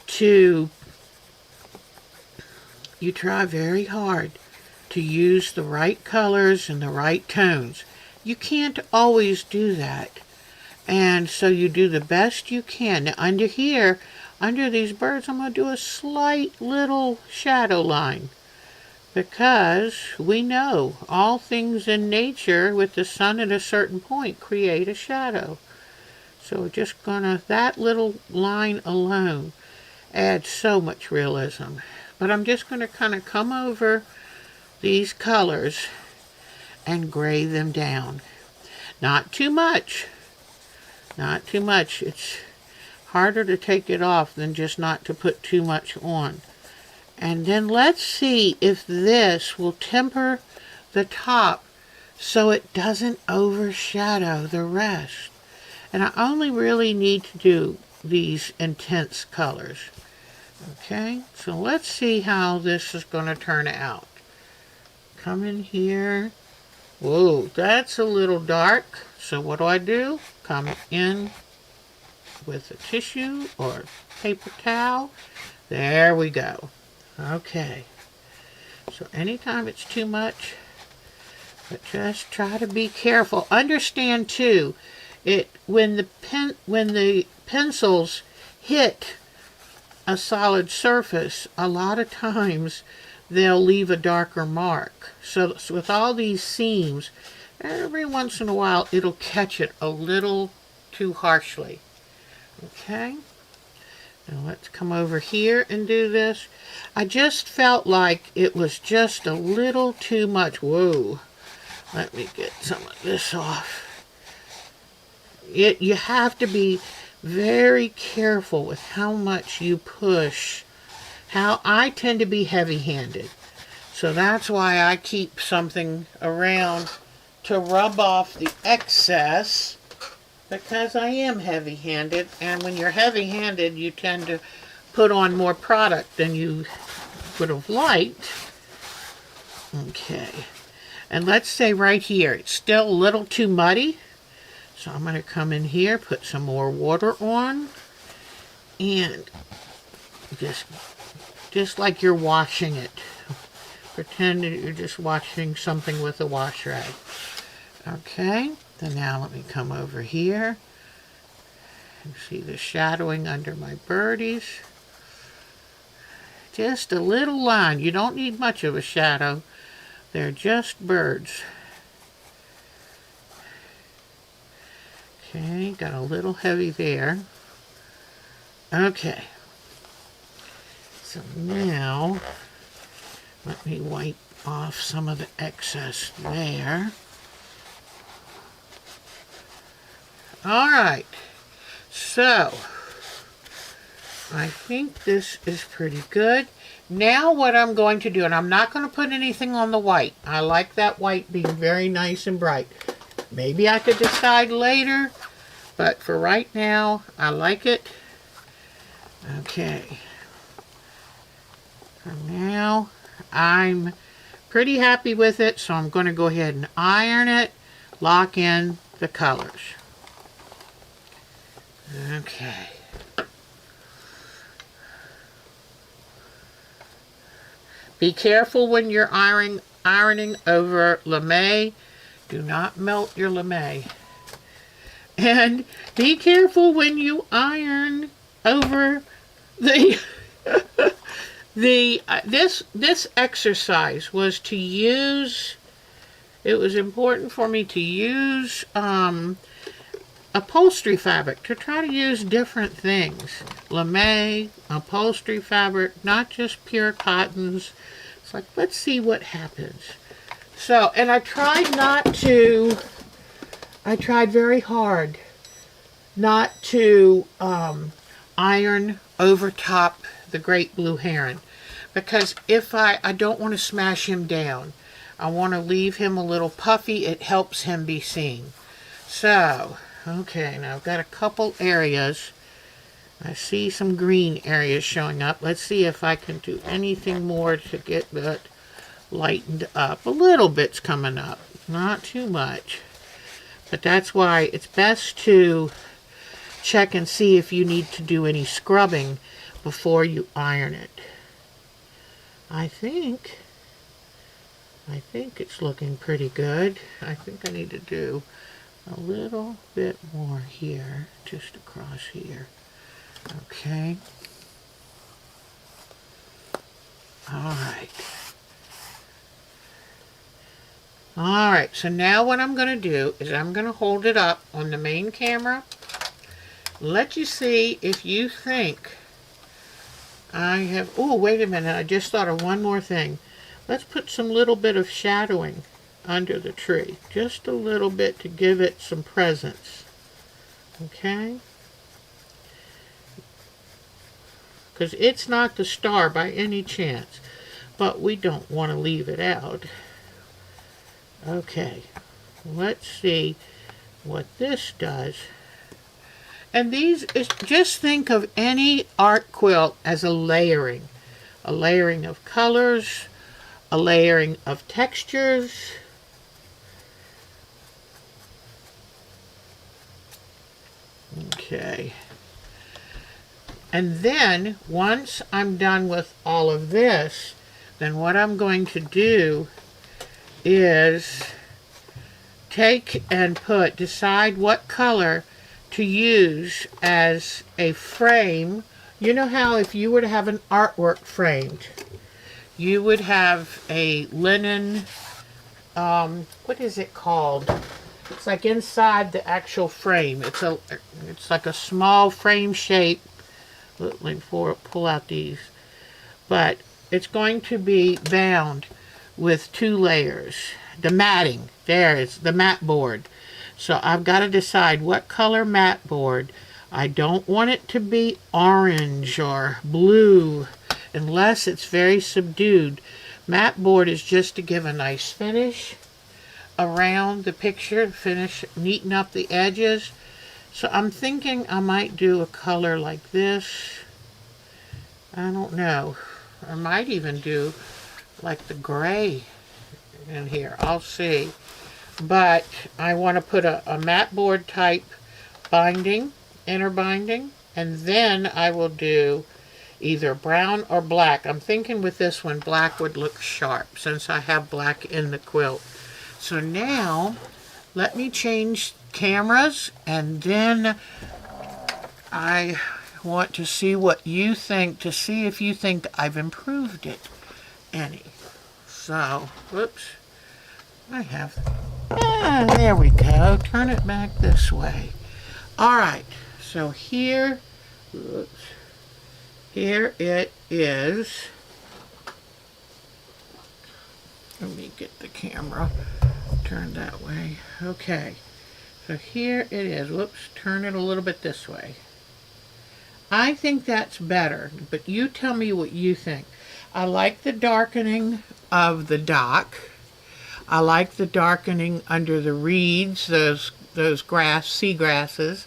to use the right colors and the right tones. You can't always do that. And so you do the best you can. Now under here, under these birds, I'm going to do a slight little shadow line. Because we know all things in nature with the sun at a certain point create a shadow. So we're just gonna, that little line alone adds so much realism. But I'm just gonna kind of come over these colors and gray them down. Not too much. Not too much. It's harder to take it off than just not to put too much on. And then let's see if this will temper the top so it doesn't overshadow the rest. And I only really need to do these intense colors. Okay, so let's see how this is going to turn out. Come in here. Whoa, that's a little dark. So what do? Come in with a tissue or paper towel. There we go. Okay, so anytime it's too much, but just try to be careful. Understand too, when the pencils hit a solid surface, a lot of times they'll leave a darker mark. So with all these seams, every once in a while it'll catch it a little too harshly. Okay. Now let's come over here and do this. I just felt like it was just a little too much. Whoa. Let me get some of this off. You have to be very careful with how much you push. I tend to be heavy-handed. So that's why I keep something around to rub off the excess. Because I am heavy-handed, and when you're heavy-handed, you tend to put on more product than you bit of light. Okay. And let's say right here, it's still a little too muddy. So I'm going to come in here, put some more water on, and just like you're washing it. Pretend that you're just washing something with a wash rag. Okay, then now let me come over here and see the shadowing under my birdies. Just a little line. You don't need much of a shadow. They're just birds. Okay, got a little heavy there. Okay. So now, let me wipe off some of the excess there. All right. So, I think this is pretty good. Now what I'm going to do, and I'm not going to put anything on the white. I like that white being very nice and bright. Maybe I could decide later, but for right now, I like it. Okay. For now, I'm pretty happy with it, so I'm going to go ahead and iron it, lock in the colors. Okay. Be careful when you're ironing over lame. Do not melt your lame. And be careful when you iron over the this exercise was to use. It was important for me to use upholstery fabric, to try to use different things. Lame, upholstery fabric, not just pure cottons. It's like, let's see what happens. So, and I tried very hard not to iron over top the great blue heron, because if I don't want to smash him down. I want to leave him a little puffy. It helps him be seen. So, okay, now I've got a couple areas. I see some green areas showing up. Let's see if I can do anything more to get that lightened up. A little bit's coming up, not too much. But that's why it's best to check and see if you need to do any scrubbing before you iron it. I think it's looking pretty good. I think I need to do a little bit more here, just across here. Okay. Alright. Alright, so now what I'm going to do is I'm going to hold it up on the main camera. Let you see if you think I have... Oh, wait a minute. I just thought of one more thing. Let's put some little bit of shadowing under the tree. Just a little bit to give it some presence. Okay? Because it's not the star by any chance. But we don't want to leave it out. Okay. Let's see what this does. And these is, just think of any art quilt as a layering. A layering of colors, a layering of textures. Okay. And then, once I'm done with all of this, then what I'm going to do is take and decide what color to use as a frame. You know how if you were to have an artwork framed, you would have a linen, what is it called? It's like inside the actual frame. It's like a small frame shape. Let me pull out these. But it's going to be bound with 2 layers. The matting, there is the mat board. So I've got to decide what color mat board. I don't want it to be orange or blue unless it's very subdued. Mat board is just to give a nice finish around the picture, neaten up the edges. So I'm thinking I might do a color like this. I don't know. I might even do like the gray in here. I'll see. But I want to put a mat board type binding, inner binding, and then I will do either brown or black. I'm thinking with this one, black would look sharp since I have black in the quilt. So now, let me change cameras, and then I want to see what you think, to see if you think I've improved it any. So, whoops, I have, there we go, turn it back this way. All right, so here, whoops, here it is. Let me get the camera turned that way. Okay, so here it is. Whoops, turn it a little bit this way. I think that's better, but you tell me what you think. I like the darkening of the dock. I like the darkening under the reeds, those sea grasses.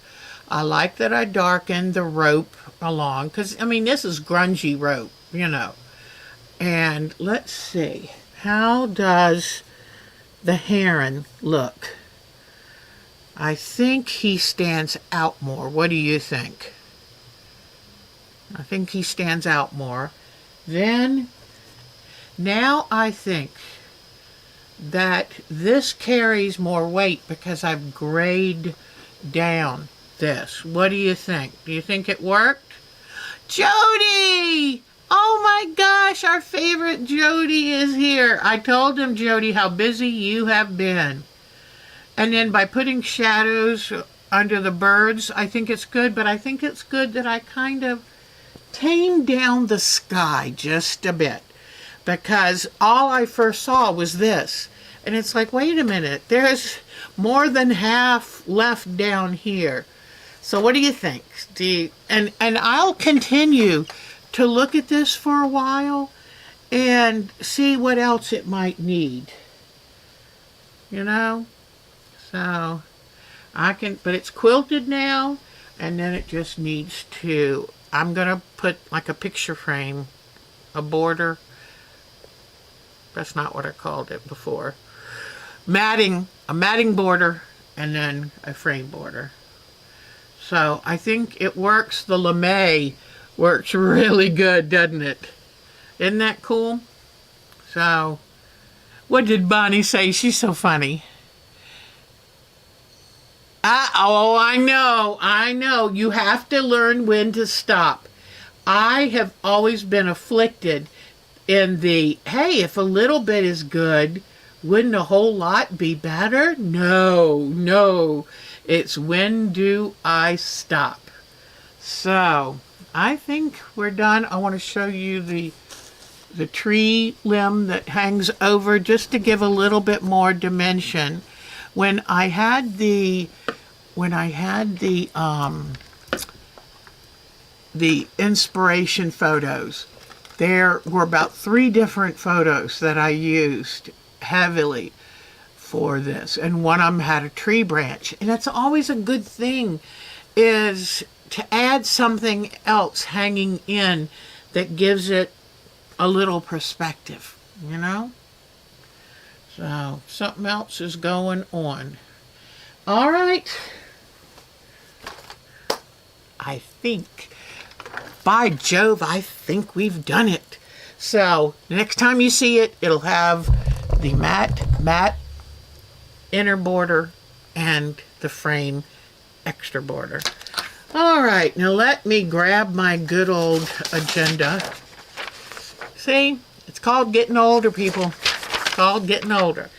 I like that I darkened the rope along, because, I mean, this is grungy rope, you know. And let's see, how does the heron look? I think he stands out more. What do you think? I think he stands out more. Then, now I think that this carries more weight because I've grayed down this. What do you think? Do you think it worked? Jody! Oh my gosh, our favorite Jody is here. I told him, Jody, how busy you have been. And then by putting shadows under the birds, I think it's good, but I think it's good that I kind of tamed down the sky just a bit, because all I first saw was this. And it's like, wait a minute, there's more than half left down here. So what do you think? And I'll continue to look at this for a while and see what else it might need. You know? So I can, but it's quilted now, and then it just needs to, I'm gonna put like a picture frame, a border. That's not what I called it before. Matting, a matting border, and then a frame border. So I think it works. The lame works really good, doesn't it? Isn't that cool? So, what did Bonnie say? She's so funny. Oh, I know. You have to learn when to stop. I have always been afflicted in the, hey, if a little bit is good, wouldn't a whole lot be better? No. It's when do I stop? So, I think we're done. I want to show you the tree limb that hangs over just to give a little bit more dimension. When I had the inspiration photos, there were about 3 different photos that I used heavily for this, and one of them had a tree branch. And that's always a good thing, is to add something else hanging in that gives it a little perspective, you know? So, something else is going on. All right. I think, by Jove, I think we've done it. So, next time you see it, it'll have the matte inner border and the frame extra border. All right, now let me grab my good old agenda. See, it's called getting older, people. It's called getting older.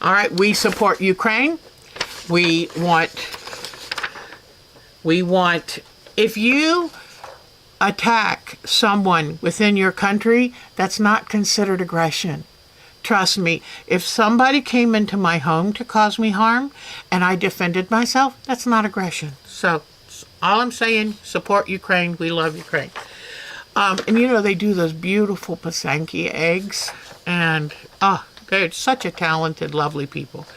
All right, we support Ukraine. We want, if you attack someone within your country, that's not considered aggression. Trust me, if somebody came into my home to cause me harm and I defended myself, that's not aggression. So, all I'm saying, support Ukraine. We love Ukraine. And you know, they do those beautiful Pasanki eggs. And, they're such a talented, lovely people.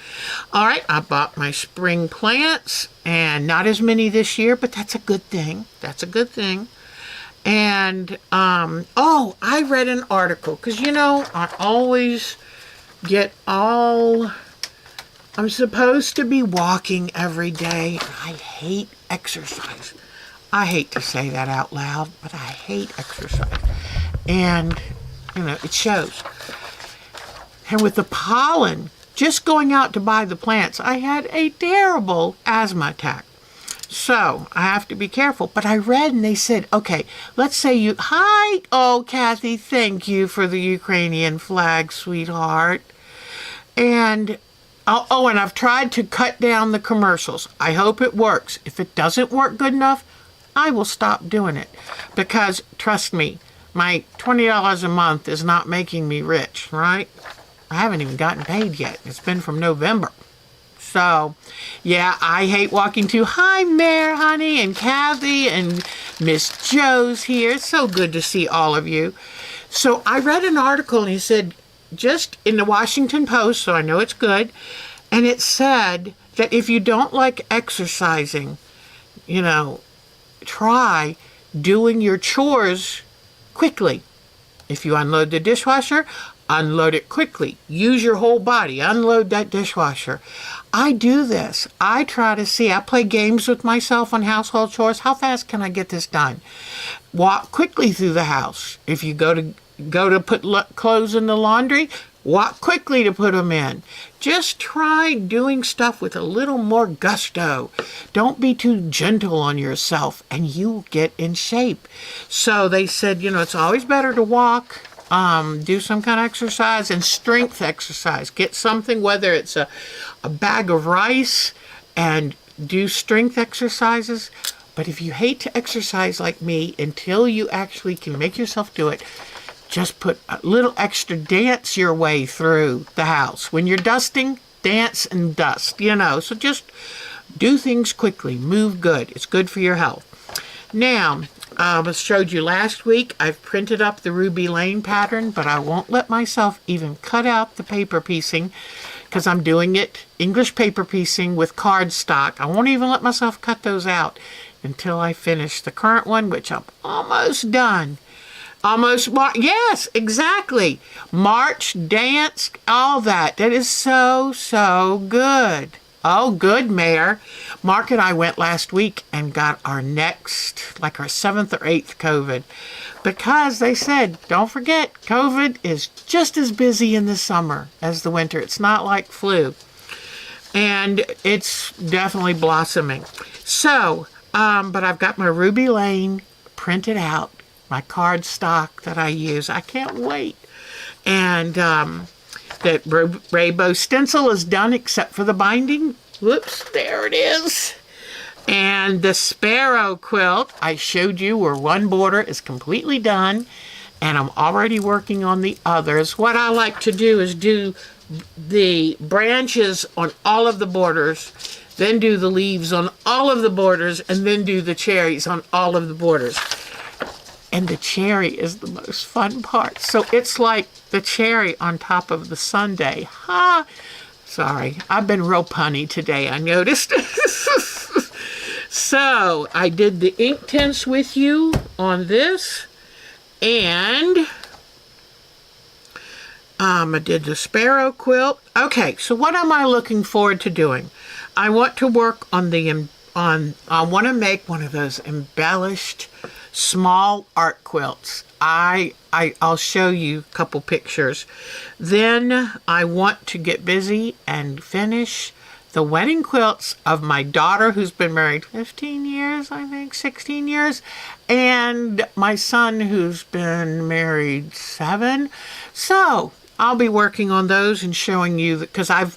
All right, I bought my spring plants. And not as many this year, but that's a good thing. That's a good thing. And, oh, I read an article, because, you know, I always get all, I'm supposed to be walking every day. I hate exercise. I hate to say that out loud, but I hate exercise. And, you know, it shows. And with the pollen, just going out to buy the plants, I had a terrible asthma attack. So I have to be careful. But I read and they said, okay, let's say you, hi, oh, Kathy, thank you for the Ukrainian flag, sweetheart. And, oh, and I've tried to cut down the commercials. I hope it works. If it doesn't work good enough, I will stop doing it. Because, trust me, my $20 a month is not making me rich, right? I haven't even gotten paid yet. It's been from November. So, yeah, I hate walking too. Hi, Mare, honey, and Kathy, and Miss Joe's here. It's so good to see all of you. So I read an article, and he said, just in the Washington Post, so I know it's good, and it said that if you don't like exercising, you know, try doing your chores quickly. If you unload the dishwasher, unload it quickly. Use your whole body. Unload that dishwasher. I do this. I try to see. I play games with myself on household chores. How fast can I get this done? Walk quickly through the house. If you go to put clothes in the laundry, walk quickly to put them in. Just try doing stuff with a little more gusto. Don't be too gentle on yourself, and you'll get in shape. So they said, you know, it's always better to walk, do some kind of exercise, and strength exercise. Get something, whether it's a bag of rice, and do strength exercises. But if you hate to exercise like me, until you actually can make yourself do it, just put a little extra dance your way through the house. When you're dusting, dance and dust, you know. So just do things quickly. Move good. It's good for your health. Now, I showed you last week, I've printed up the Ruby Lane pattern, but I won't let myself even cut out the paper piecing because I'm doing it English paper piecing with cardstock. I won't even let myself cut those out until I finish the current one, which I'm almost done. Almost, yes, exactly. March, dance, all that. That is so, so good. Oh, good, Mayor. Mark and I went last week and got our next, like our 7th or 8th COVID. Because they said, don't forget, COVID is just as busy in the summer as the winter. It's not like flu. And it's definitely blossoming. So, but I've got my Ruby Lane printed out. My cardstock that I use. I can't wait. And that Rainbow stencil is done except for the binding. Whoops, there it is. And the Sparrow quilt I showed you where one border is completely done. And I'm already working on the others. What I like to do is do the branches on all of the borders, then do the leaves on all of the borders, and then do the cherries on all of the borders. And the cherry is the most fun part. So it's like the cherry on top of the sundae. Ha! Sorry, I've been real punny today, I noticed. So I did the ink tints with you on this. And I did the Sparrow quilt. Okay, so what am I looking forward to doing? I want to work on the, I want to make one of those embellished small art quilts. I'll show you a couple pictures. Then I want to get busy and finish the wedding quilts of my daughter, who's been married 15 years, I think, 16 years, and my son, who's been married 7. So I'll be working on those and showing you, because I've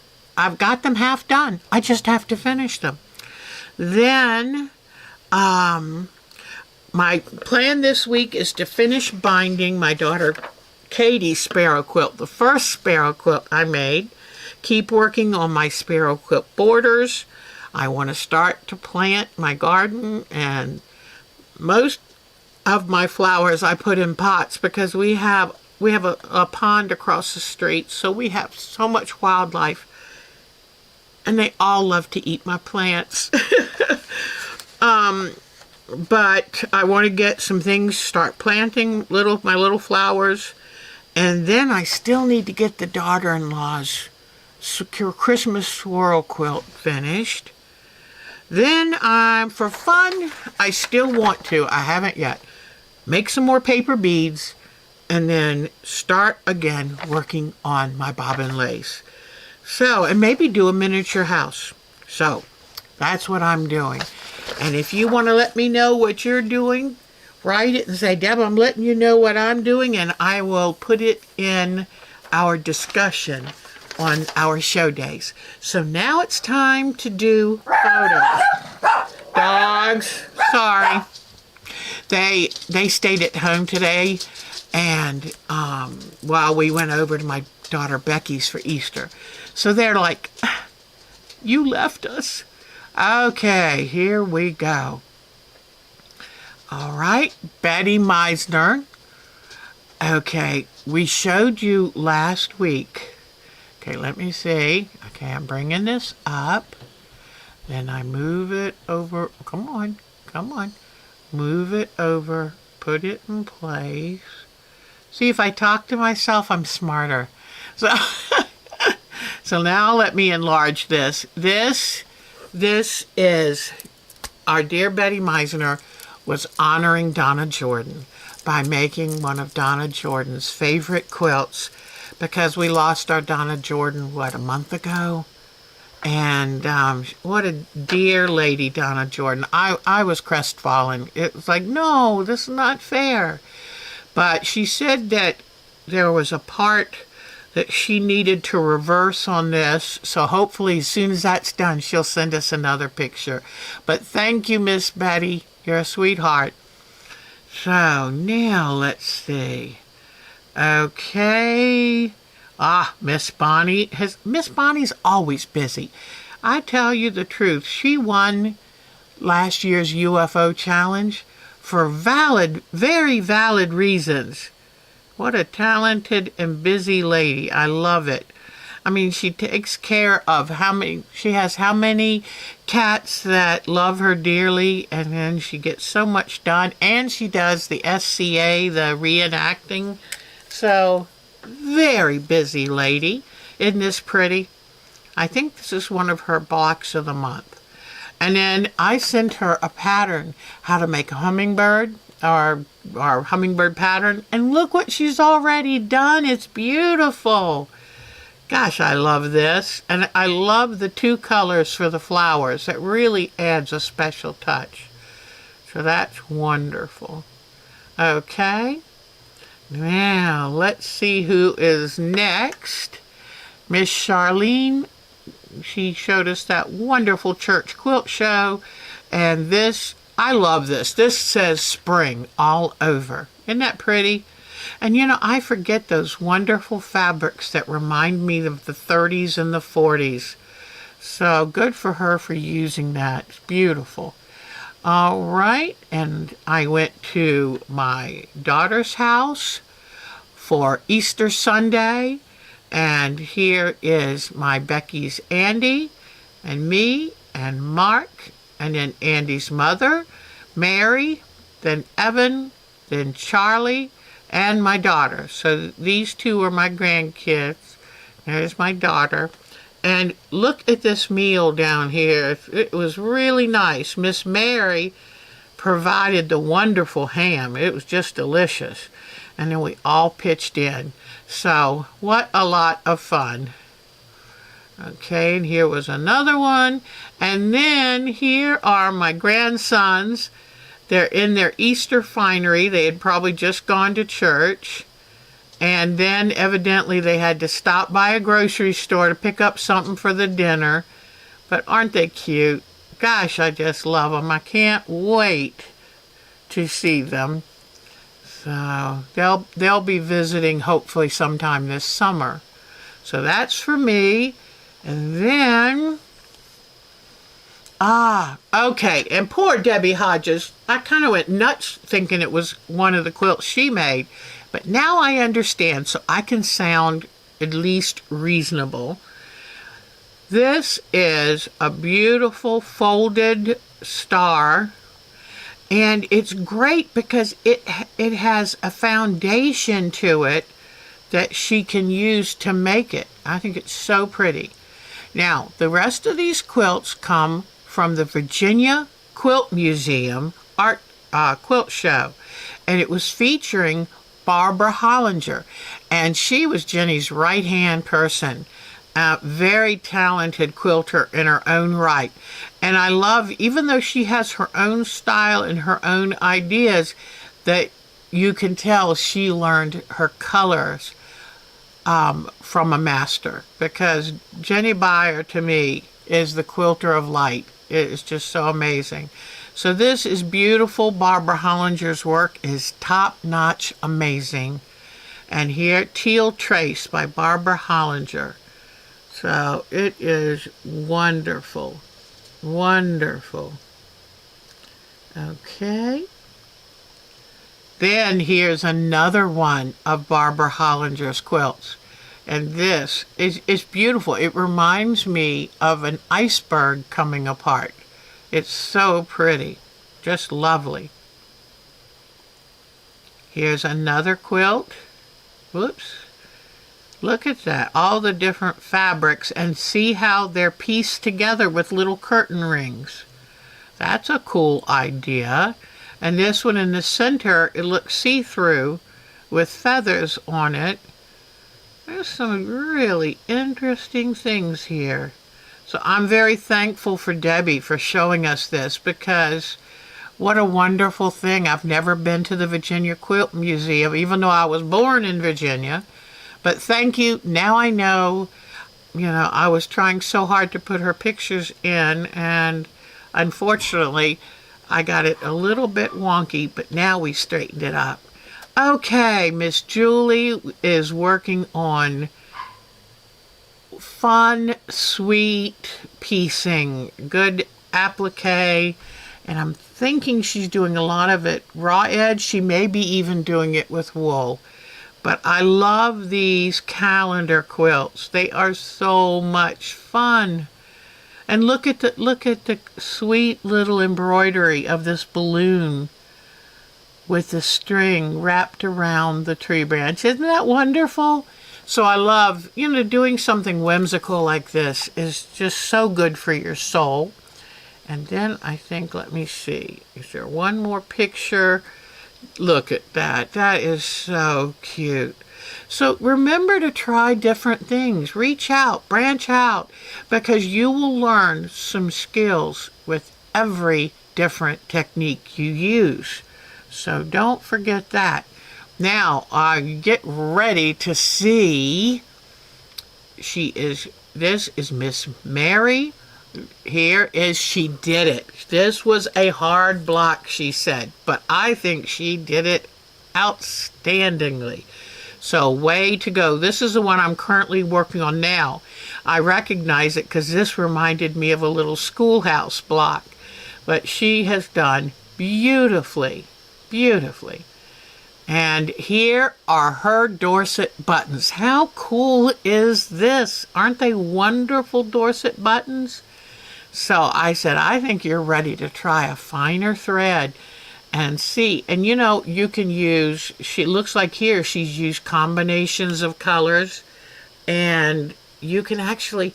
got them half done. I just have to finish them. Then, my plan this week is to finish binding my daughter Katie's Sparrow quilt, the first Sparrow quilt I made. Keep working on my Sparrow quilt borders. I want to start to plant my garden, and most of my flowers I put in pots because we have a pond across the street, so we have so much wildlife, and they all love to eat my plants. but I want to get some things, start planting my little flowers. And then I still need to get the daughter-in-law's secure Christmas swirl quilt finished. Then for fun, I still want to, I haven't yet, make some more paper beads and then start again working on my bobbin lace. So, and maybe do a miniature house. So, that's what I'm doing. And if you want to let me know what you're doing, write it and say, Deb, I'm letting you know what I'm doing, and I will put it in our discussion on our show days. So now it's time to do photos. Dogs, sorry. They stayed at home today, and while we went over to my daughter Becky's for Easter. So they're like, you left us. Okay, here we go. All right, Betty Meisner. Okay, we showed you last week. Okay, let me see. Okay, I'm bringing this up. Then I move it over. Come on, come on. Move it over. Put it in place. See, if I talk to myself, I'm smarter. So, so now let me enlarge this. This is our dear Betty Meisner was honoring Donna Jordan by making one of Donna Jordan's favorite quilts, because we lost our Donna Jordan, a month ago? And what a dear lady, Donna Jordan. I was crestfallen. It was like, no, this is not fair. But she said that there was a part that she needed to reverse on this. So hopefully as soon as that's done, she'll send us another picture. But thank you, Miss Betty. You're a sweetheart. So now let's see. Okay. Miss Bonnie's always busy. I tell you the truth, she won last year's UFO challenge for very valid reasons. What a talented and busy lady. I love it. I mean, she takes care of she has how many cats that love her dearly, and then she gets so much done, and she does the SCA, the reenacting. So, very busy lady. Isn't this pretty? I think this is one of her blocks of the month. And then I sent her a pattern, how to make a hummingbird, our hummingbird pattern. And look what she's already done. It's beautiful. Gosh, I love this. And I love the two colors for the flowers. It really adds a special touch. So that's wonderful. Okay. Now, let's see who is next. Miss Charlene. She showed us that wonderful church quilt show. And this, I love this. This says spring all over. Isn't that pretty? And you know, I forget those wonderful fabrics that remind me of the 30s and the 40s. So good for her for using that. It's beautiful. All right, and I went to my daughter's house for Easter Sunday, and here is my Becky's Andy, and me, and Mark, and then Andy's mother, Mary, then Evan, then Charlie, and my daughter. So these two are my grandkids. There's my daughter. And look at this meal down here. It was really nice. Miss Mary provided the wonderful ham. It was just delicious. And then we all pitched in. So, what a lot of fun. Okay, and here was another one. And then here are my grandsons. They're in their Easter finery. They had probably just gone to church. And then evidently they had to stop by a grocery store to pick up something for the dinner. But aren't they cute? Gosh, I just love them. I can't wait to see them. So they'll be visiting hopefully sometime this summer. So that's for me. And then, okay. And poor Debbie Hodges, I kind of went nuts thinking it was one of the quilts she made. But now I understand, so I can sound at least reasonable. This is a beautiful folded star, And it's great because it has a foundation to it that she can use to make it. I think it's so pretty. Now, the rest of these quilts come from the Virginia Quilt Museum art quilt show, and it was featuring Barbara Hollinger, and she was Jenny's right-hand person. Very talented quilter in her own right. And I love, even though she has her own style and her own ideas, that you can tell she learned her colors from a master, because Jenny Beyer, to me, is the quilter of light. It is just so amazing. So this is beautiful. Barbara Hollinger's work is top-notch amazing. And here, Teal Trace by Barbara Hollinger. So it is wonderful. Wonderful. Okay. Then here's another one of Barbara Hollinger's quilts. And this is beautiful. It reminds me of an iceberg coming apart. It's so pretty. Just lovely. Here's another quilt. Whoops. Look at that. All the different fabrics, and see how they're pieced together with little curtain rings. That's a cool idea. And this one in the center, it looks see-through with feathers on it. There's some really interesting things here. So I'm very thankful for Debbie for showing us this, because what a wonderful thing. I've never been to the Virginia Quilt Museum, even though I was born in Virginia. But thank you. Now I know. You know, I was trying so hard to put her pictures in, and unfortunately, I got it a little bit wonky, but now we straightened it up. Okay, Miss Julie is working on fun, sweet piecing, good applique, and I'm thinking she's doing a lot of it raw edge. She may be even doing it with wool. But I love these calendar quilts. They are so much fun. And look at the sweet little embroidery of this balloon with the string wrapped around the tree branch. Isn't that wonderful? So I love, you know, doing something whimsical like this is just so good for your soul. And then I think, let me see, is there one more picture? Look at that. That is so cute. So remember to try different things. Reach out, branch out, because you will learn some skills with every different technique you use. So don't forget that. Now, get ready to see. This is Miss Mary. Here is She Did It. This was a hard block, she said, but I think she did it outstandingly. So way to go. This is the one I'm currently working on now. I recognize it because this reminded me of a little schoolhouse block. But she has done beautifully, beautifully. And here are her Dorset buttons. How cool is this? Aren't they wonderful Dorset buttons? So I said, I think you're ready to try a finer thread and see. And you know, you can use, she looks like here she's used combinations of colors, and you can actually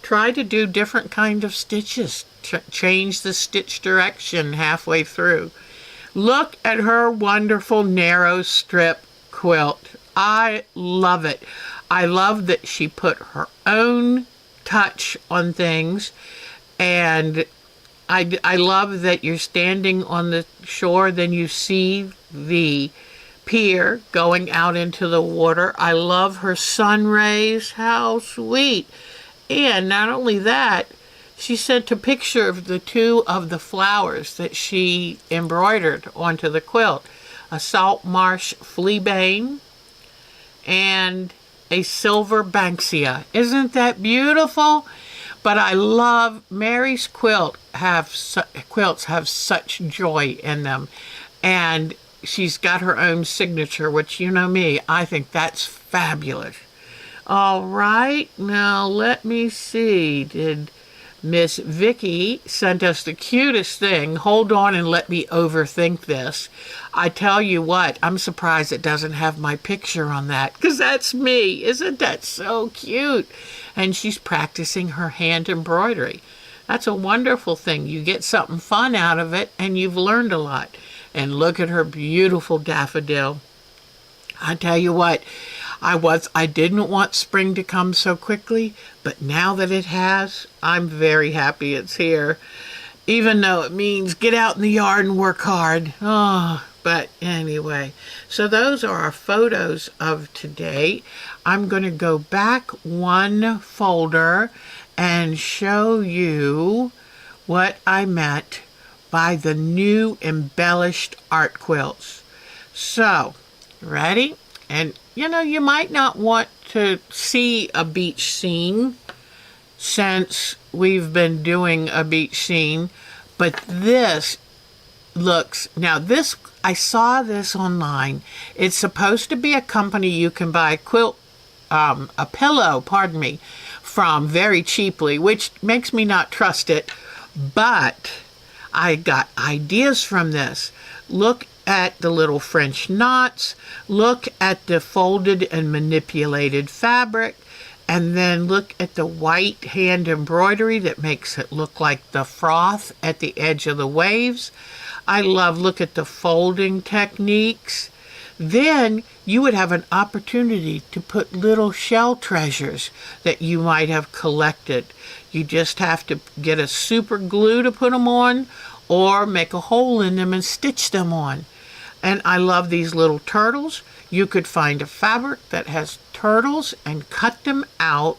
try to do different kind of stitches, change the stitch direction halfway through. Look at her wonderful narrow strip quilt. I love it. I love that she put her own touch on things. And I love that you're standing on the shore, then you see the pier going out into the water. I love her sun rays. How sweet. And not only that, she sent a picture of the two of the flowers that she embroidered onto the quilt. A salt marsh fleabane and a silver banksia. Isn't that beautiful? But I love Mary's quilts have such joy in them. And she's got her own signature, which, you know me, I think that's fabulous. All right, now let me see. Miss Vicky sent us the cutest thing. Hold on and let me overthink this. I tell you what, I'm surprised it doesn't have my picture on that, because that's me. Isn't that so cute? And she's practicing her hand embroidery. That's a wonderful thing. You get something fun out of it, and you've learned a lot. And look at her beautiful daffodil. I tell you what, I didn't want spring to come so quickly, but now that it has, I'm very happy it's here. Even though it means get out in the yard and work hard. Oh, but anyway, so those are our photos of today. I'm going to go back one folder and show you what I meant by the new embellished art quilts. So, ready? And you know, you might not want to see a beach scene since we've been doing a beach scene, but this looks, now this, I saw this online. It's supposed to be a company you can buy a pillow, pardon me, from very cheaply, which makes me not trust it, but I got ideas from this. Look at the little French knots, look at the folded and manipulated fabric, and then look at the white hand embroidery that makes it look like the froth at the edge of the waves. I love, look at the folding techniques. Then you would have an opportunity to put little shell treasures that you might have collected. You just have to get a super glue to put them on, or make a hole in them and stitch them on. And I love these little turtles. You could find a fabric that has turtles and cut them out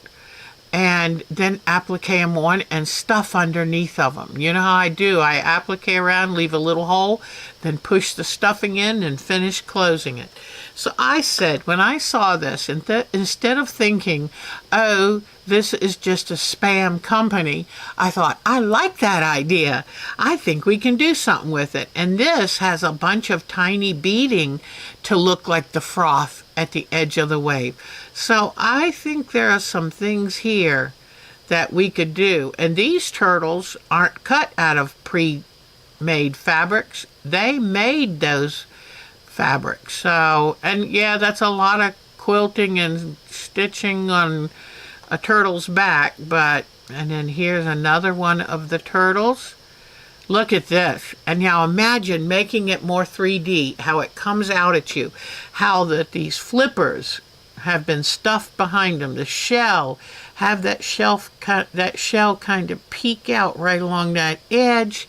and then applique them on and stuff underneath of them. You know how I do. I applique around, leave a little hole, then push the stuffing in and finish closing it. So I said, when I saw this, instead of thinking, oh, this is just a spam company, I thought, I like that idea. I think we can do something with it. And this has a bunch of tiny beading to look like the froth at the edge of the wave. So I think there are some things here that we could do. And these turtles aren't cut out of pre-made fabrics. They made those fabrics. So, and yeah, that's a lot of quilting and stitching on a turtle's back, but, and then here's another one of the turtles. Look at this. And now imagine making it more 3D, how it comes out at you, how these flippers have been stuffed behind them. The shell, have that shell kind of peek out right along that edge.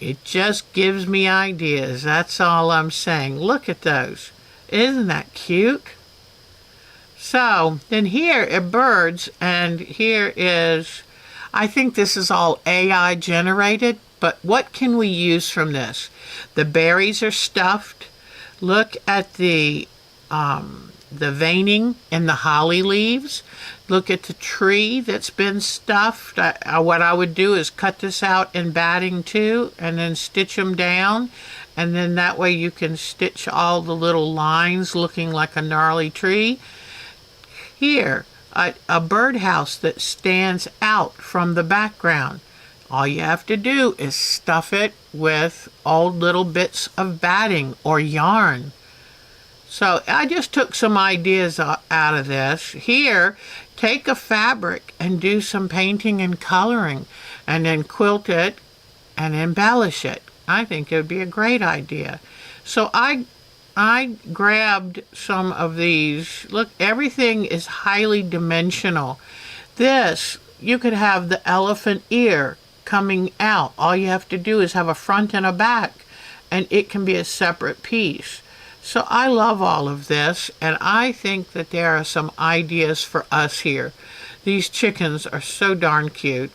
It just gives me ideas. That's all I'm saying. Look at those. Isn't that cute? So then here are birds, and here is, I think this is all AI generated, but what can we use from this? The berries are stuffed. Look at the veining in the holly leaves. Look at the tree that's been stuffed. What I would do is cut this out in batting too, and then stitch them down. And then that way you can stitch all the little lines looking like a gnarly tree. Here, a birdhouse that stands out from the background. All you have to do is stuff it with old little bits of batting or yarn. So I just took some ideas out of this. Here, take a fabric and do some painting and coloring, and then quilt it and embellish it. I think it would be a great idea. So I grabbed some of these. Look, everything is highly dimensional. This, you could have the elephant ear coming out. All you have to do is have a front and a back, and it can be a separate piece. So I love all of this, and I think that there are some ideas for us here. These chickens are so darn cute.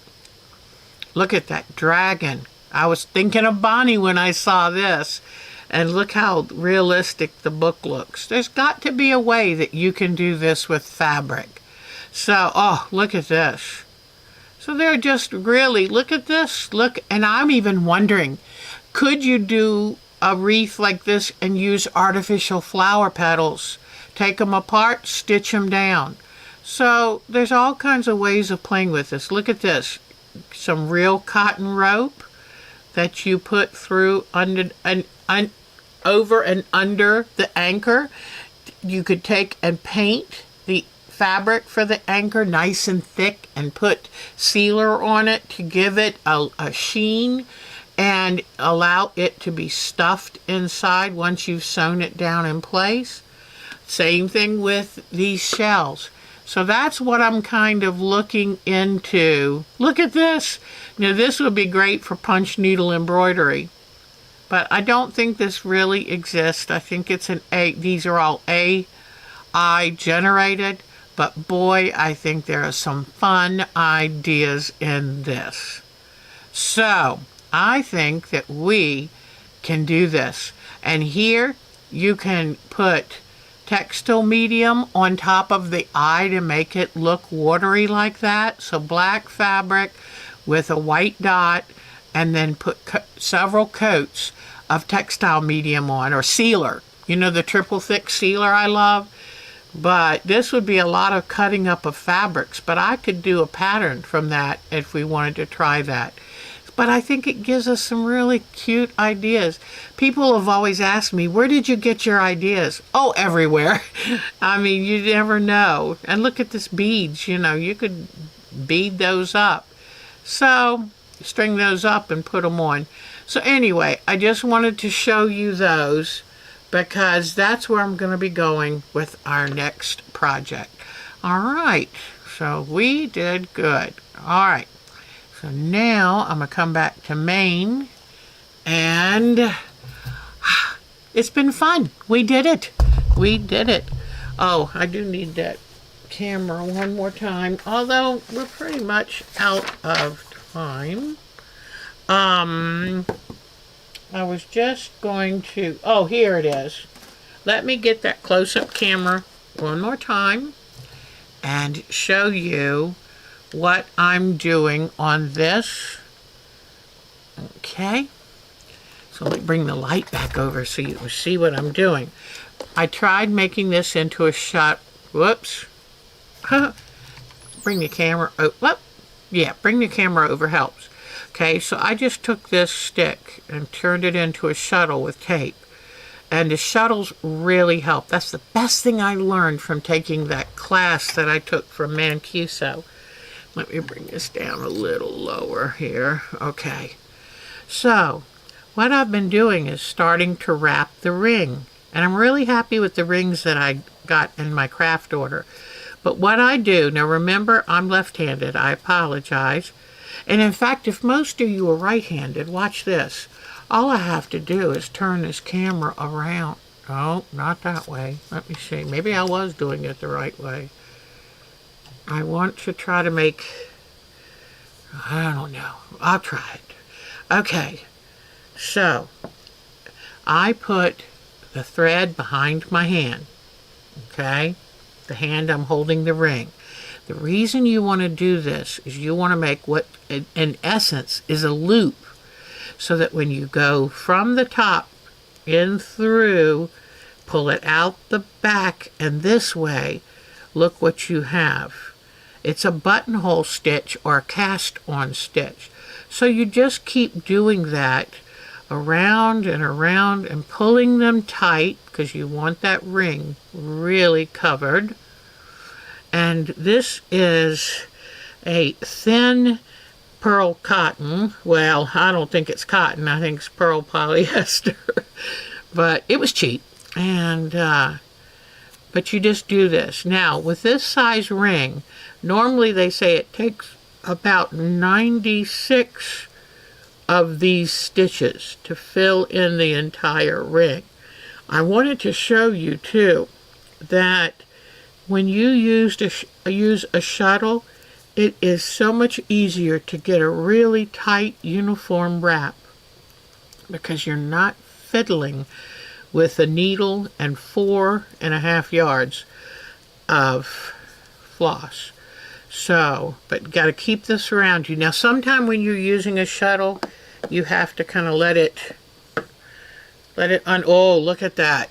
Look at that dragon. I was thinking of Bonnie when I saw this. And look how realistic the book looks. There's got to be a way that you can do this with fabric. So, oh, look at this. So they're just really, look at this. Look, and I'm even wondering, could you do a wreath like this and use artificial flower petals? Take them apart, stitch them down. So there's all kinds of ways of playing with this. Look at this. some real cotton rope that you put through over and under the anchor. You could take and paint the fabric for the anchor nice and thick and put sealer on it to give it a sheen and allow it to be stuffed inside once you've sewn it down in place. Same thing with these shells. So that's what I'm kind of looking into. Look at this. Now this would be great for punch needle embroidery, but I don't think this really exists. I think it's these are all AI generated, but boy, I think there are some fun ideas in this. So I think that we can do this. And here you can put textile medium on top of the eye to make it look watery like that. So black fabric with a white dot, and then put several coats of textile medium on, or sealer. You know, the triple thick sealer I love. But this would be a lot of cutting up of fabrics, but I could do a pattern from that if we wanted to try that. But I think it gives us some really cute ideas. People have always asked me, where did you get your ideas? Oh, everywhere. I mean, you never know. And look at this beads, you know, you could bead those up. So, string those up and put them on. So anyway, I just wanted to show you those because that's where I'm going to be going with our next project. All right, so we did good. All right. So now I'm going to come back to main, and it's been fun. We did it. We did it. Oh, I do need that camera one more time, although we're pretty much out of time. I was just going to, oh, here it is. Let me get that close-up camera one more time and show you what I'm doing on this. Okay, so let me bring the light back over so you can see what I'm doing. I tried making this into a shot. Whoops. Bring the camera bring the camera over helps. Okay, so I just took this stick and turned it into a shuttle with tape, and the shuttles really help. That's the best thing I learned from taking that class that I took from Mancuso. Let me bring this down a little lower here. Okay. So, what I've been doing is starting to wrap the ring. And I'm really happy with the rings that I got in my craft order. But what I do, now remember, I'm left-handed. I apologize. And in fact, if most of you are right-handed, watch this. All I have to do is turn this camera around. Oh, not that way. Let me see. Maybe I was doing it the right way. I want to try to make, I don't know, I'll try it. Okay, so I put the thread behind my hand, okay? The hand I'm holding the ring. The reason you want to do this is you want to make what, in essence, is a loop, so that when you go from the top in through, pull it out the back, and this way, look what you have. It's a buttonhole stitch or a cast-on stitch. So you just keep doing that around and around and pulling them tight because you want that ring really covered. And this is a thin pearl cotton. Well, I don't think it's cotton. I think it's pearl polyester. But it was cheap. And but you just do this. Now, with this size ring, normally they say it takes about 96 of these stitches to fill in the entire ring. I wanted to show you too that when you use a shuttle, it is so much easier to get a really tight uniform wrap because you're not fiddling with a needle and 4.5 yards of floss. So, but got to keep this around you. Now, sometime when you're using a shuttle, you have to kind of let it oh, look at that.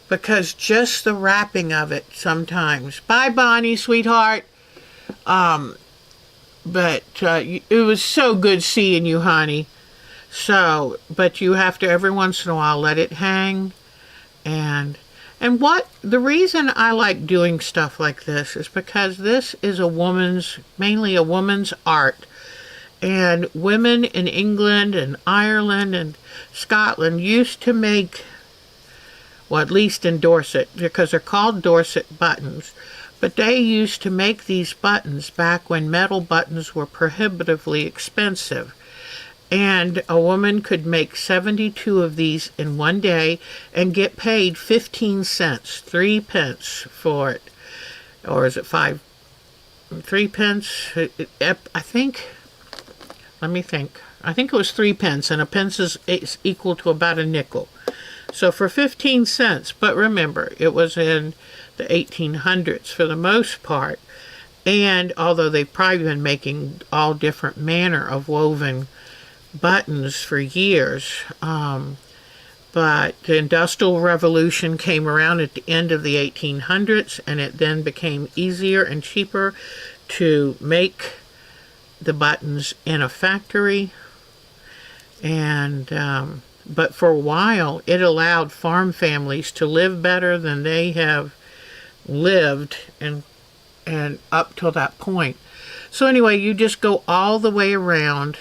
Because just the wrapping of it sometimes. Bye, Bonnie, sweetheart. But it was so good seeing you, honey. So, but you have to every once in a while let it hang. And what the reason I like doing stuff like this is because this is mainly a woman's art. And women in England and Ireland and Scotland used to make, well, at least in Dorset, because they're called Dorset buttons, but they used to make these buttons back when metal buttons were prohibitively expensive. And a woman could make 72 of these in one day and get paid 15 cents, 3 pence for it. Or is it 3 pence? I think, let me think. I think it was 3 pence, and a pence is equal to about a nickel. So for 15 cents, but remember, it was in the 1800s for the most part. And although they've probably been making all different manner of woven buttons for years, but the Industrial Revolution came around at the end of the 1800s, and it then became easier and cheaper to make the buttons in a factory. And but for a while it allowed farm families to live better than they have lived and up till that point. So anyway, you just go all the way around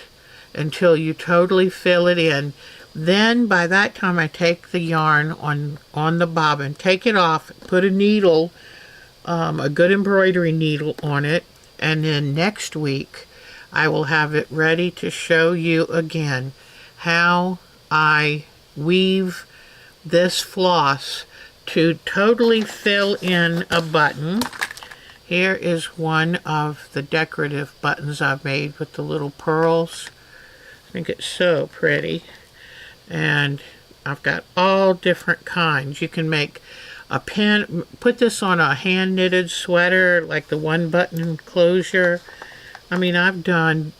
until you totally fill it in. Then by that time I take the yarn on the bobbin, take it off, put a needle, a good embroidery needle on it, and then next week I will have it ready to show you again how I weave this floss to totally fill in a button. Here is one of the decorative buttons I've made with the little pearls. I think it's so pretty. And I've got all different kinds. You can make a pin, put this on a hand knitted sweater, like the one button enclosure. I mean, I've done,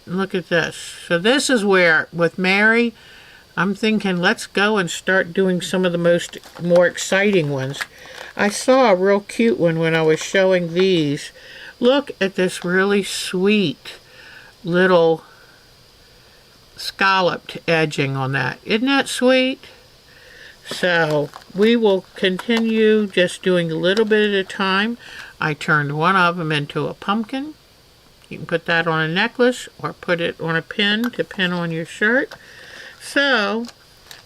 look at this. So this is where, with Mary, I'm thinking let's go and start doing some of the more exciting ones. I saw a real cute one when I was showing these. Look at this really sweet little scalloped edging on that. Isn't that sweet? So we will continue just doing a little bit at a time. I turned one of them into a pumpkin. You can put that on a necklace or put it on a pin to pin on your shirt. So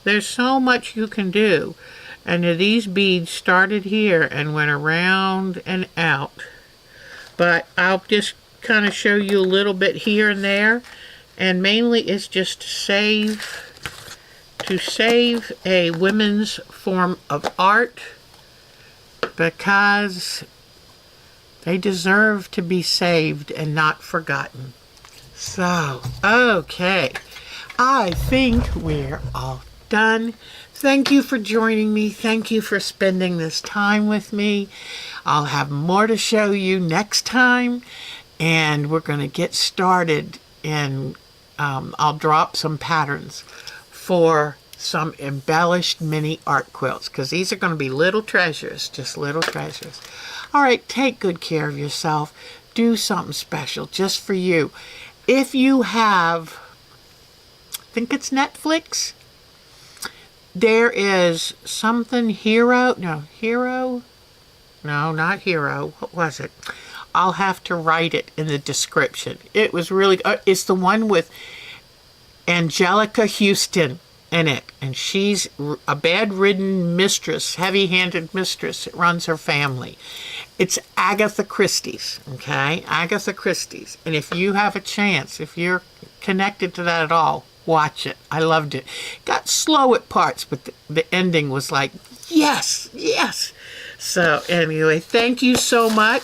there's so much you can do. And these beads started here and went around and out. But I'll just kind of show you a little bit here and there. And mainly it's just to save a women's form of art, because they deserve to be saved and not forgotten. So, okay. I think we're all done. Thank you for joining me. Thank you for spending this time with me. I'll have more to show you next time, and we're going to get started, and I'll drop some patterns for some embellished mini art quilts, because these are going to be little treasures, just little treasures. All right, take good care of yourself. Do something special just for you. If you have, I think it's Netflix, there is something Hero, not Hero, what was it? I'll have to write it in the description. It was really, it's the one with Angelica Houston in it, and she's a bedridden mistress, heavy-handed mistress that runs her family. It's Agatha Christie's, okay? Agatha Christie's. And if you have a chance, if you're connected to that at all, watch it. I loved it. Got slow at parts, but the ending was like, yes, yes. So anyway, thank you so much.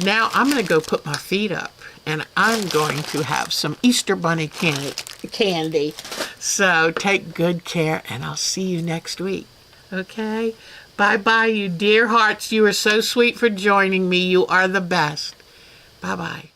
Now I'm going to go put my feet up, and I'm going to have some Easter Bunny candy. So take good care, and I'll see you next week. Okay? Bye-bye, you dear hearts. You are so sweet for joining me. You are the best. Bye-bye.